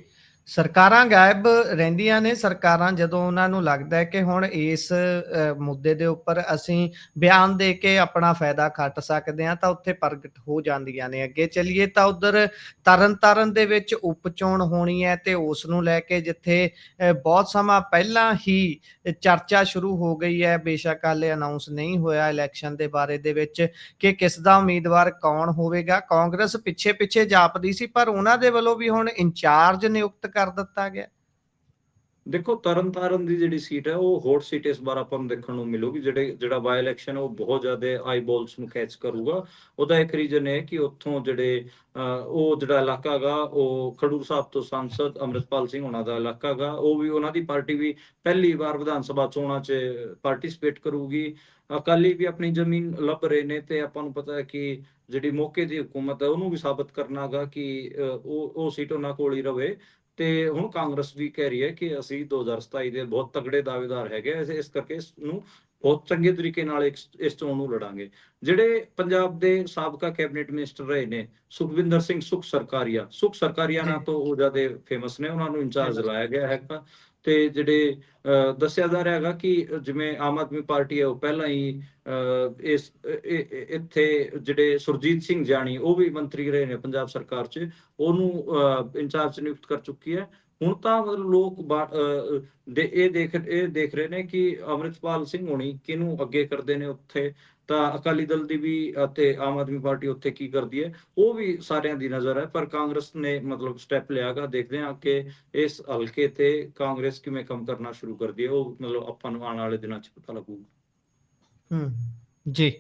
ਸਰਕਾਰਾਂ ਗਾਇਬ ਰਹਿੰਦੀਆਂ ਨੇ। ਸਰਕਾਰਾਂ ਜਦੋਂ ਉਹਨਾਂ ਨੂੰ ਲੱਗਦਾ ਹੈ ਕਿ ਹੁਣ ਇਸ ਮੁੱਦੇ ਦੇ ਉੱਪਰ ਅਸੀਂ ਬਿਆਨ ਦੇ ਕੇ ਆਪਣਾ ਫਾਇਦਾ ਖੱਟ ਸਕਦੇ ਹਾਂ, ਤਾਂ ਉੱਥੇ ਪ੍ਰਗਟ ਹੋ ਜਾਂਦੀਆਂ ਨੇ। ਅੱਗੇ ਚੱਲੀਏ ਤਾਂ ਉੱਧਰ ਤਰਨਤਾਰਨ ਦੇ ਵਿੱਚ ਉਪ ਚੋਣ ਹੋਣੀ ਹੈ, ਤੇ ਉਸ ਨੂੰ ਲੈ ਕੇ ਜਿੱਥੇ ਬਹੁਤ ਸਮਾਂ ਪਹਿਲਾਂ ਹੀ ਚਰਚਾ ਸ਼ੁਰੂ ਹੋ ਗਈ ਹੈ, ਬੇਸ਼ੱਕ ਹਾਲੇ ਅਨਾਊਂਸ ਨਹੀਂ ਹੋਇਆ ਇਲੈਕਸ਼ਨ ਦੇ ਬਾਰੇ ਦੇ ਵਿੱਚ ਕਿ ਕਿਸ ਦਾ ਉਮੀਦਵਾਰ ਕੌਣ ਹੋਵੇਗਾ। ਕਾਂਗਰਸ ਪਿੱਛੇ ਪਿੱਛੇ ਜਾਪਦੀ ਸੀ, ਪਰ ਉਹਨਾਂ ਦੇ ਵੱਲੋਂ ਵੀ ਹੁਣ ਇੰਚਾਰਜ ਨਿਯੁਕਤ ਕਰ ਦਿੱਤਾ ਗਿਆ। ਦੇਖੋ, ਤਰਨਤਾਰਨ ਦੀ ਜਿਹੜੀ ਸੀਟ ਹੈ ਉਹ ਹੌਟ ਸੀਟ ਇਸ ਵਾਰ ਆਪਾਂ ਨੂੰ ਦੇਖਣ ਨੂੰ ਮਿਲੂਗੀ। ਜਿਹੜਾ ਬਾਈ ਇਲੈਕਸ਼ਨ ਉਹ ਬਹੁਤ ਜ਼ਿਆਦਾ ਆਈ ਬੋਲਸ ਨੂੰ ਕੈਚ ਕਰੂਗਾ। ਉਹਦਾ ਇੱਕ ਰੀਜ਼ਨ ਹੈ ਕਿ ਉੱਥੋਂ ਉਹ ਜਿਹੜਾ ਇਲਾਕਾ ਹੈਗਾ ਉਹ ਖਡੂਰ ਸਾਹਿਬ ਤੋਂ ਸਾਂਸਦ ਅੰਮ੍ਰਿਤਪਾਲ ਸਿੰਘ ਹੋਣਾ ਦਾ ਇਲਾਕਾ ਹੈਗਾ। ਉਹ ਵੀ ਉਹਨਾਂ ਦੀ ਪਾਰਟੀ ਵੀ ਪਹਿਲੀ ਵਾਰ ਵਿਧਾਨ ਸਭਾ ਚੋਣਾਂ 'ਚ ਪਾਰਟਿਸਿਪੇਟ ਕਰੂਗੀ। ਅਕਾਲੀ ਵੀ ਆਪਣੀ ਜ਼ਮੀਨ ਲੱਭ ਰਹੇ ਨੇ, ਤੇ ਆਪਾਂ ਨੂੰ ਪਤਾ ਹੈ ਕਿ ਜਿਹੜੀ ਮੌਕੇ ਦੀ ਹੁਕੂਮਤ ਹੈ ਉਹਨੂੰ ਵੀ ਸਾਬਤ ਕਰਨਾ ਗਾ ਕਿ ਉਹ ਸੀਟ ਉਹਨਾਂ ਕੋਲ ਹੀ ਰਵੇ। ਤੇ ਹੁਣ ਕਾਂਗਰਸ ਵੀ ਕਹਿ ਰਹੀ ਹੈ ਕਿ ਅਸੀਂ 2027 ਦੇ ਬਹੁਤ ਤਗੜੇ ਦਾਅਵੇਦਾਰ ਹੈਗੇ, ਇਸ ਕਰਕੇ ਇਸ ਨੂੰ ਬਹੁਤ ਚੰਗੇ ਤਰੀਕੇ ਨਾਲ ਇਸ ਚੋਣ ਨੂੰ ਲੜਾਂਗੇ। ਜਿਹੜੇ ਪੰਜਾਬ ਦੇ ਸਾਬਕਾ ਕੈਬਨਿਟ ਮਿਨਿਸਟਰ ਰਹੇ ਨੇ, ਸੁਖਵਿੰਦਰ ਸਿੰਘ ਸੁਖ ਸਰਕਾਰੀਆ ਜੀ, ਨਾਲ ਤੋਂ ਉਹ ਜ਼ਿਆਦਾ ਫੇਮਸ ਨੇ, ਉਹਨਾਂ ਨੂੰ ਇੰਚਾਰਜ ਫੇਮਸ। ਲਾਇਆ ਗਿਆ ਹੈਗਾ। ਤੇ ਜਿਹੜੇ ਦੱਸਿਆ ਜਾ ਰਿਹਾ ਹੈਗਾ ਕਿ ਜਿਵੇਂ ਆਮ ਆਦਮੀ ਪਾਰਟੀ ਹੈ ਉਹ ਪਹਿਲਾਂ ਹੀ ਇੱਥੇ ਜਿਹੜੇ ਸੁਰਜੀਤ ਸਿੰਘ ਜਾਣੀ ਉਹ ਵੀ ਮੰਤਰੀ ਰਹੇ ਨੇ ਪੰਜਾਬ ਸਰਕਾਰ 'ਚ, ਉਹਨੂੰ ਇੰਚਾਰਜ ਨਿਯੁਕਤ ਕਰ ਚੁੱਕੀ ਹੈ। ਹੁਣ ਤਾਂ ਮਤਲਬ ਲੋਕ ਇਹ ਦੇਖ ਰਹੇ ਨੇ ਕਿ ਅੰਮ੍ਰਿਤਪਾਲ ਸਿੰਘ ਹੋਣੀ ਕਿਹਨੂੰ ਅੱਗੇ ਕਰਦੇ ਨੇ ਉੱਥੇ, ਤਾਂ ਅਕਾਲੀ ਦਲ ਦੀ ਵੀ ਅਤੇ ਆਮ ਆਦਮੀ ਪਾਰਟੀ ਉੱਥੇ ਕੀ ਕਰਦੀ ਹੈ ਉਹ ਵੀ ਸਾਰਿਆਂ ਦੀ ਨਜ਼ਰ ਹੈ। ਪਰ ਕਾਂਗਰਸ ਨੇ ਮਤਲਬ ਸਟੈਪ ਲਿਆਗਾ, ਦੇਖਦੇ ਹਾਂ ਕਿ ਇਸ ਹਲਕੇ ਤੇ ਕਾਂਗਰਸ ਕਿਵੇਂ ਕੰਮ ਕਰਨਾ ਸ਼ੁਰੂ ਕਰਦੀ ਹੈ। ਉਹ ਮਤਲਬ ਆਪਾਂ ਨੂੰ ਆਉਣ ਵਾਲੇ ਦਿਨਾਂ 'ਚ ਪਤਾ ਲੱਗੂਗਾ। ਜੀ।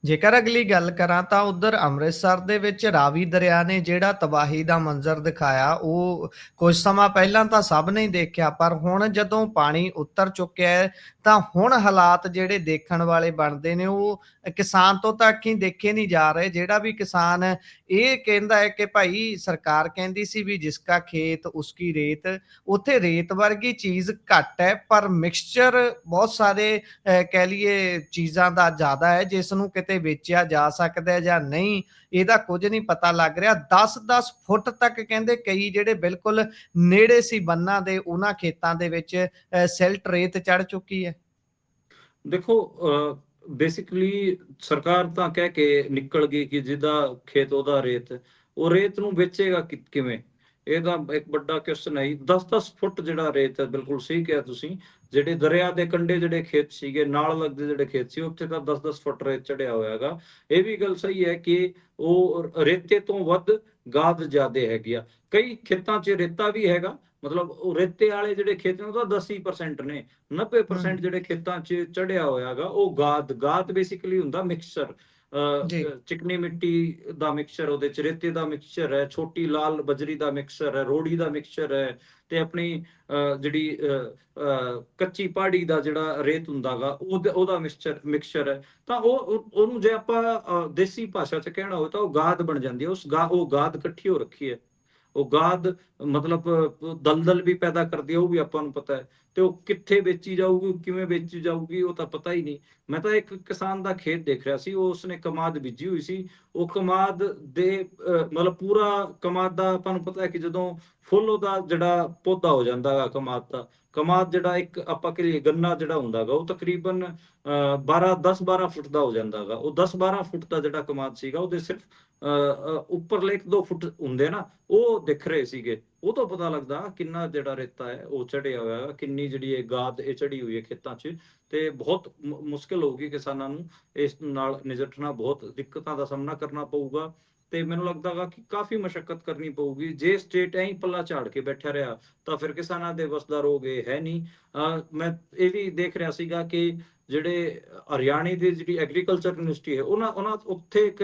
ਜੇਕਰ ਅਗਲੀ ਗੱਲ ਕਰਾਂ ਤਾਂ ਉੱਧਰ ਅੰਮ੍ਰਿਤਸਰ ਦੇ ਵਿੱਚ ਰਾਵੀ ਦਰਿਆ ਨੇ ਜਿਹੜਾ ਤਬਾਹੀ ਦਾ ਮੰਜ਼ਰ ਦਿਖਾਇਆ, ਉਹ ਕੁਝ ਸਮਾਂ ਪਹਿਲਾਂ ਤਾਂ ਸਭ ਨੇ ਦੇਖਿਆ, ਪਰ ਹੁਣ ਜਦੋਂ ਪਾਣੀ ਉਤਰ ਚੁੱਕਿਆ ਹੈ ਤਾਂ ਹੁਣ ਹਾਲਾਤ ਜਿਹੜੇ ਦੇਖਣ ਵਾਲੇ ਬਣਦੇ ਨੇ, ਉਹ ਕਿਸਾਨ ਤੋਂ ਤਾਂ ਅੱਖੀਂ ਦੇਖੇ ਨਹੀਂ ਜਾ ਰਹੇ। ਜਿਹੜਾ ਵੀ ਕਿਸਾਨ ਇਹ ਕਹਿੰਦਾ ਹੈ ਕਿ ਭਾਈ ਸਰਕਾਰ ਕਹਿੰਦੀ ਸੀ ਵੀ ਜਿਸਕਾ ਖੇਤ ਉਸਕੀ ਰੇਤ, ਉੱਥੇ ਰੇਤ ਵਰਗੀ ਚੀਜ਼ ਘੱਟ ਹੈ, ਪਰ ਮਿਕਸਚਰ ਬਹੁਤ ਸਾਰੇ ਕਹਿ ਲਈਏ ਚੀਜ਼ਾਂ ਦਾ ਜ਼ਿਆਦਾ ਹੈ, ਜਿਸ ਨੂੰ ਕਿਤੇ ਵੇਚਿਆ ਜਾ ਸਕਦਾ ਹੈ ਜਾਂ ਨਹੀਂ, ਇਹਦਾ ਕੁਝ ਨਹੀਂ ਪਤਾ ਲੱਗ ਰਿਹਾ। 10-10 ਫੁੱਟ ਤੱਕ ਕਹਿੰਦੇ ਕਈ ਜਿਹੜੇ ਬਿਲਕੁਲ ਨੇੜੇ ਸੀ ਬੰਨਾਂ ਦੇ, ਉਹਨਾਂ ਖੇਤਾਂ ਦੇ ਵਿੱਚ ਸਿਲਟ ਰੇਤ ਚੜ ਚੁੱਕੀ ਹੈ। ਦੇਖੋ, ਬੇਸਿਕਲੀ ਸਰਕਾਰ ਤਾਂ ਕਹਿ ਕੇ ਨਿਕਲ ਗਈ ਕਿ ਜਿਹਦਾ ਖੇਤ ਉਹਦਾ ਰੇਤ, ਉਹ ਰੇਤ ਨੂੰ ਵੇਚੇਗਾ ਕਿਵੇਂ? ਇਹਦਾ ਇੱਕ ਵੱਡਾ ਕੁਐਸਚਨ ਹੈ। 10-10 ਫੁੱਟ ਜਿਹੜਾ ਰੇਤ ਹੈ, ਬਿਲਕੁਲ ਸਹੀ ਕਿਹਾ ਤੁਸੀਂ। ਜਿਹੜੇ ਦਰਿਆ ਦੇ ਕੰਢੇ ਜਿਹੜੇ ਖੇਤ ਸੀਗੇ, ਨਾਲ ਲੱਗਦੇ ਜਿਹੜੇ ਖੇਤ ਸੀ, ਉੱਥੇ ਤਾਂ 10-10 ਫੁੱਟ ਰੇਤ ਚੜਿਆ ਹੋਇਆ ਹੈਗਾ। ਇਹ ਵੀ ਗੱਲ ਸਹੀ ਹੈ ਕਿ ਉਹ ਰੇਤੇ ਤੋਂ ਵੱਧ ਗਾਦ ਜ਼ਿਆਦੇ ਹੈਗੀ ਆ। ਕਈ ਖੇਤਾਂ 'ਚ ਰੇਤਾ ਵੀ ਹੈਗਾ, ਮਤਲਬ ਉਹ ਰੇਤੇ ਵਾਲੇ ਜਿਹੜੇ ਖੇਤ ਨੇ ਉਹ ਤਾਂ 10% ਨੇ। 90% ਜਿਹੜੇ ਖੇਤਾਂ 'ਚ ਚੜਿਆ ਹੋਇਆ ਹੈਗਾ ਉਹ ਗਾਦ ਬੇਸਿਕਲੀ ਹੁੰਦਾ ਮਿਕਸਚਰ। ਜੀ, ਚਿਕਨੀ ਮਿੱਟੀ ਦਾ ਮਿਕਸਚਰ, ਉਹਦੇ 'ਚ ਰੇਤੇ ਦਾ ਮਿਕਸਚਰ ਹੈ, ਛੋਟੀ ਲਾਲ ਬਜਰੀ ਦਾ ਮਿਕਸਚਰ ਹੈ, ਰੋੜੀ ਦਾ ਮਿਕਸਚਰ ਹੈ, ਤੇ ਆਪਣੀ ਜਿਹੜੀ ਕੱਚੀ ਪਹਾੜੀ ਦਾ ਜਿਹੜਾ ਰੇਤ ਹੁੰਦਾ ਗਾ ਉਹਦਾ ਮਿਕਸਚਰ ਹੈ। ਤਾਂ ਉਹਨੂੰ ਜੇ ਆਪਾਂ ਦੇਸੀ ਭਾਸ਼ਾ 'ਚ ਕਹਿਣਾ ਹੋਵੇ ਤਾਂ ਉਹ ਗਾਦ ਬਣ ਜਾਂਦੀ ਹੈ। ਉਹ ਗਾਦ ਇਕੱਠੀ ਹੋ ਰੱਖੀ ਹੈ। ਉਹ ਗਾਦ ਮਤਲਬ ਦਲਦਲ ਵੀ ਪੈਦਾ ਕਰਦੀ ਹੈ, ਉਹ ਵੀ ਆਪਾਂ ਨੂੰ ਪਤਾ ਹੈ। ਤੇ ਉਹ ਕਿੱਥੇ ਵੇਚੀ ਜਾਊਗੀ, ਕਿਵੇਂ ਵੇਚੀ ਜਾਊਗੀ, ਉਹ ਤਾਂ ਪਤਾ ਹੀ ਨਹੀਂ। ਮੈਂ ਤਾਂ ਇੱਕ ਕਿਸਾਨ ਦਾ ਖੇਤ ਦੇਖ ਰਿਹਾ ਸੀ, ਉਹ ਉਸਨੇ ਕਮਾਦ ਬੀਜੀ ਹੋਈ ਸੀ। ਉਹ ਕਮਾਦ ਦੇ ਮਤਲਬ ਪੂਰਾ ਕਮਾਦ ਦਾ ਆਪਾਂ ਨੂੰ ਪਤਾ ਹੈ ਕਿ ਜਦੋਂ ਫੁੱਲ ਉਹਦਾ ਜਿਹੜਾ ਪੌਦਾ ਹੋ ਜਾਂਦਾ ਹੈ ਕਮਾਦ ਜਿਹੜਾ ਇੱਕ ਆਪਾਂ ਕਹੀਏ ਗੰਨਾ ਜਿਹੜਾ ਹੁੰਦਾ ਗਾ, ਉਹ ਤਕਰੀਬਨ 10-12 ਫੁੱਟ ਦਾ ਹੋ ਜਾਂਦਾ ਗਾ। ਉਹ 10-12 ਫੁੱਟ ਦਾ ਜਿਹੜਾ ਕਮਾਦ ਸੀਗਾ, ਉਹਦੇ ਸਿਰਫ ਉੱਪਰਲੇ 1-2 ਫੁੱਟ ਹੁੰਦੇ ਨਾ, ਉਹ ਦਿਖ ਰਹੇ ਸੀਗੇ। ਉਹ ਤੋਂ ਪਤਾ ਲੱਗਦਾ ਕਿੰਨਾ ਜਿਹੜਾ ਰੇਤਾ ਹੈ ਉਹ ਚੜਿਆ ਹੋਇਆ ਹੈ, ਕਿੰਨੀ ਜਿਹੜੀ ਇਹ ਗਾਦ ਇਹ ਚੜੀ ਹੋਈ ਹੈ ਖੇਤਾਂ 'ਚ। ਤੇ ਬਹੁਤ ਮੁਸ਼ਕਿਲ ਹੋਊਗੀ ਕਿਸਾਨਾਂ ਨੂੰ ਇਸ ਨਾਲ ਨਜਿੱਠਣਾ, ਬਹੁਤ ਦਿੱਕਤਾਂ ਦਾ ਸਾਹਮਣਾ ਕਰਨਾ ਪਊਗਾ। ਤੇ ਮੈਨੂੰ ਲੱਗਦਾ ਗਾ ਕਿ ਕਾਫੀ ਮਸ਼ੱਕਤ ਕਰਨੀ ਪਊਗੀ। ਜੇ ਸਟੇਟ ਐਂ ਪੱਲਾ ਝਾੜ ਕੇ ਬੈਠਾ ਰਿਹਾ ਤਾਂ ਫਿਰ ਕਿਸਾਨਾਂ ਦੇ ਵੱਸ ਦਾ ਰੋਗ ਇਹ ਹੈ ਨਹੀਂ। ਮੈਂ ਇਹ ਵੀ ਦੇਖ ਰਿਹਾ ਸੀਗਾ ਕਿ ਜਿਹੜੇ ਹਰਿਆਣੇ ਦੀ ਜਿਹੜੀ ਐਗਰੀਕਲਚਰ ਯੂਨੀਵਰਸਿਟੀ ਹੈ, ਉਹਨਾਂ ਉੱਥੇ ਇੱਕ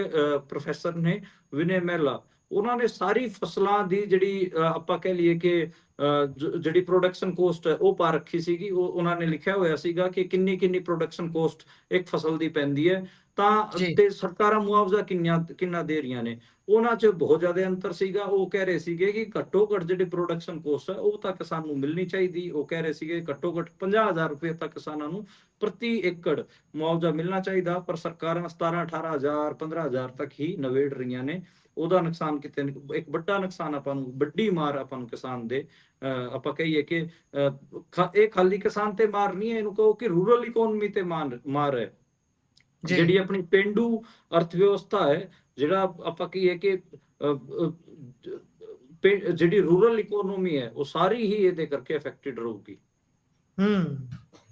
ਪ੍ਰੋਫੈਸਰ ਨੇ ਵਿਨੇ ਮਹਿਲਾ, ਉਹਨਾਂ ਨੇ ਸਾਰੀ ਫਸਲਾਂ ਦੀ ਜਿਹੜੀ ਆਪਾਂ ਕਹਿ ਲਈਏ ਕਿ ਜਿਹੜੀ ਪ੍ਰੋਡਕਸ਼ਨ ਕੋਸਟ ਹੈ ਉਹ ਪਾ ਰੱਖੀ ਸੀਗੀ। ਉਹ ਉਹਨਾਂ ਨੇ ਲਿਖਿਆ ਹੋਇਆ ਸੀਗਾ ਕਿ ਕਿੰਨੀ ਕਿੰਨੀ ਪ੍ਰੋਡਕਸ਼ਨ ਕੋਸਟ ਇੱਕ ਫਸਲ ਦੀ ਪੈਂਦੀ ਹੈ, ਤਾਂ ਜੀ, ਤੇ ਸਰਕਾਰਾਂ ਮੁਆਵਜ਼ਾ ਕਿੰਨਾ ਦੇ ਰਹੀਆਂ ਨੇ। ਉਹਨਾਂ 'ਚ ਬਹੁਤ ਜ਼ਿਆਦਾ ਅੰਤਰ ਸੀਗਾ। ਉਹ ਕਹਿ ਰਹੇ ਸੀਗੇ ਕਿ ਘੱਟੋ ਘੱਟ ਜਿਹੜੀ ਪ੍ਰੋਡਕਸ਼ਨ ਕੋਸਟ ਹੈ ਉਹ ਤਾਂ ਕਿਸਾਨ ਨੂੰ ਮਿਲਣੀ ਚਾਹੀਦੀ। ਉਹ ਕਹਿ ਰਹੇ ਸੀਗੇ ਘੱਟੋ ਘੱਟ 50,000 ਰੁਪਏ ਤੱਕ ਕਿਸਾਨਾਂ ਨੂੰ ਪ੍ਰਤੀ ਏਕੜ ਮੁਆਵਜ਼ਾ ਮਿਲਣਾ ਚਾਹੀਦਾ, ਪਰ ਸਰਕਾਰਾਂ 17-18,000 15,000 ਤੱਕ ਹੀ ਨਵੇੜ ਰਹੀਆਂ ਨੇ। ਉਹਦਾ ਨੁਕਸਾਨ ਕਿਤੇ ਇੱਕ ਵੱਡਾ ਨੁਕਸਾਨ ਆਪਾਂ ਨੂੰ, ਵੱਡੀ ਮਾਰ ਆਪਾਂ ਨੂੰ ਕਿਸਾਨ ਦੇ ਆਪਾਂ ਕਹੀਏ ਕਿ ਇਹ ਖਾਲੀ ਕਿਸਾਨ ਤੇ ਮਾਰ ਨਹੀਂ ਹੈ, ਇਹਨੂੰ ਕਹੋ ਕਿ ਰੂਰਲ ਇਕੋਨਮੀ ਤੇ ਮਾਰ ਹੈ। ਜੀ। ਜਿਹੜੀ ਆਪਣੀ ਪੇਂਡੂ ਅਰਥ ਵਿਵਸਥਾ ਹੈ, ਜਿਹੜਾ ਆਪਾਂ ਕਹੀਏ ਕਿ ਜਿਹੜੀ ਰੂਰਲ ਇਕੋਨੋਮੀ ਹੈ, ਉਹ ਸਾਰੀ ਹੀ ਇਹਦੇ ਕਰਕੇ ਅਫੈਕਟਡ ਰਹੂਗੀ।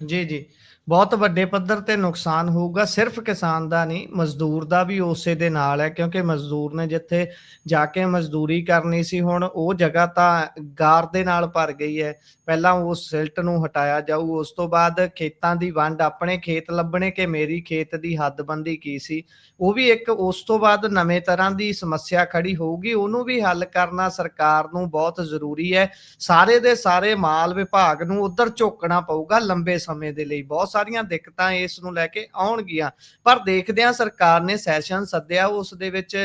ਜੀ, ਜੀ। ਬਹੁਤ ਵੱਡੇ ਪੱਧਰ ਤੇ ਨੁਕਸਾਨ ਹੋਊਗਾ, ਸਿਰਫ ਕਿਸਾਨ ਦਾ ਨਹੀਂ, ਮਜ਼ਦੂਰ ਦਾ ਵੀ ਉਸੇ ਦੇ ਨਾਲ ਹੈ, ਕਿਉਂਕਿ ਮਜ਼ਦੂਰ ਨੇ ਜਿੱਥੇ ਜਾ ਕੇ ਮਜ਼ਦੂਰੀ ਕਰਨੀ ਸੀ, ਹੁਣ ਉਹ ਜਗ੍ਹਾ ਤਾਂ ਗਾਰ ਦੇ ਨਾਲ ਭਰ ਗਈ ਹੈ। ਪਹਿਲਾਂ ਉਸ ਸਿਲਟ ਨੂੰ ਹਟਾਇਆ ਜਾਊ, ਉਸ ਤੋਂ ਬਾਅਦ ਖੇਤਾਂ ਦੀ ਵੰਡ, ਆਪਣੇ ਖੇਤ ਲੱਭਣੇ ਕਿ ਮੇਰੀ ਖੇਤ ਦੀ ਹੱਦਬੰਦੀ ਕੀ ਸੀ, ਉਹ ਵੀ ਇੱਕ ਉਸ ਤੋਂ ਬਾਅਦ ਨਵੇਂ ਤਰ੍ਹਾਂ ਦੀ ਸਮੱਸਿਆ ਖੜੀ ਹੋਊਗੀ। ਉਹਨੂੰ ਵੀ ਹੱਲ ਕਰਨਾ ਸਰਕਾਰ ਨੂੰ ਬਹੁਤ ਜ਼ਰੂਰੀ ਹੈ। ਸਾਰੇ ਦੇ ਸਾਰੇ ਮਾਲ ਵਿਭਾਗ ਨੂੰ ਉੱਧਰ ਝੋਕਣਾ ਪਊਗਾ ਲੰਬੇ ਸਮੇਂ ਦੇ ਲਈ। ਬਹੁਤ ਸਾਰੀਆਂ ਦਿੱਕਤਾਂ ਇਸ ਨੂੰ ਲੈ ਕੇ ਆਉਣਗੀਆਂ, ਪਰ ਦੇਖਦੇ ਹਾਂ ਸਰਕਾਰ ਨੇ ਸੈਸ਼ਨ ਸੱਦਿਆ, ਉਸ ਦੇ ਵਿੱਚ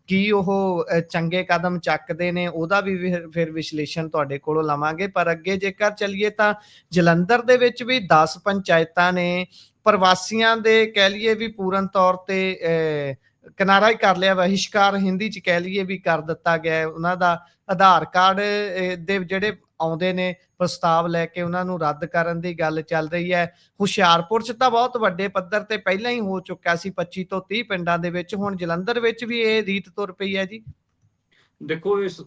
ਕੀ ਉਹ ਚੰਗੇ ਕਦਮ ਚੱਕਦੇ ਨੇ, ਉਹਦਾ ਵੀ ਫਿਰ ਵਿਸ਼ਲੇਸ਼ਣ ਤੁਹਾਡੇ ਕੋਲੋਂ ਲਵਾਂਗੇ। ਪਰ ਅੱਗੇ ਜੇਕਰ ਚੱਲੀਏ ਤਾਂ ਜਲੰਧਰ ਦੇ ਵਿੱਚ ਵੀ 10 ਪੰਚਾਇਤਾਂ ਨੇ ਪ੍ਰਵਾਸੀਆਂ ਦੇ ਕਹਿ ਲਈਏ ਵੀ ਪੂਰਨ ਤੌਰ ਤੇ ਕਿਨਾਰਾ ਹੀ ਕਰ ਲਿਆ, ਬਹਿਸ਼ਕਾਰ ਹਿੰਦੀ ਚ ਕਹਿ ਲਈਏ ਵੀ ਕਰ ਦਿੱਤਾ ਗਿਆ। ਉਹਨਾਂ ਦਾ ਆਧਾਰ ਕਾਰਡ ਦੇ ਜਿਹੜੇ ਆਉਂਦੇ ਨੇ ਪ੍ਰਸਤਾਵ ਲੈ ਕੇ, ਉਹਨਾਂ ਨੂੰ ਰੱਦ ਕਰਨ ਦੀ ਗੱਲ ਚੱਲ ਰਹੀ ਹੈ। ਹੁਸ਼ਿਆਰਪੁਰ 'ਚ ਤਾਂ ਬਹੁਤ ਵੱਡੇ ਪੱਧਰ ਤੇ ਪਹਿਲਾਂ ਹੀ ਹੋ ਚੁੱਕਾ ਸੀ 25 ਤੋਂ 30 ਪਿੰਡਾਂ ਦੇ ਵਿੱਚ, ਹੁਣ ਜਲੰਧਰ ਵਿੱਚ ਵੀ ਇਹ ਰੀਤ ਤੁਰ ਪਈ ਹੈ ਜੀ। ਦੇਖੋ, ਇਸ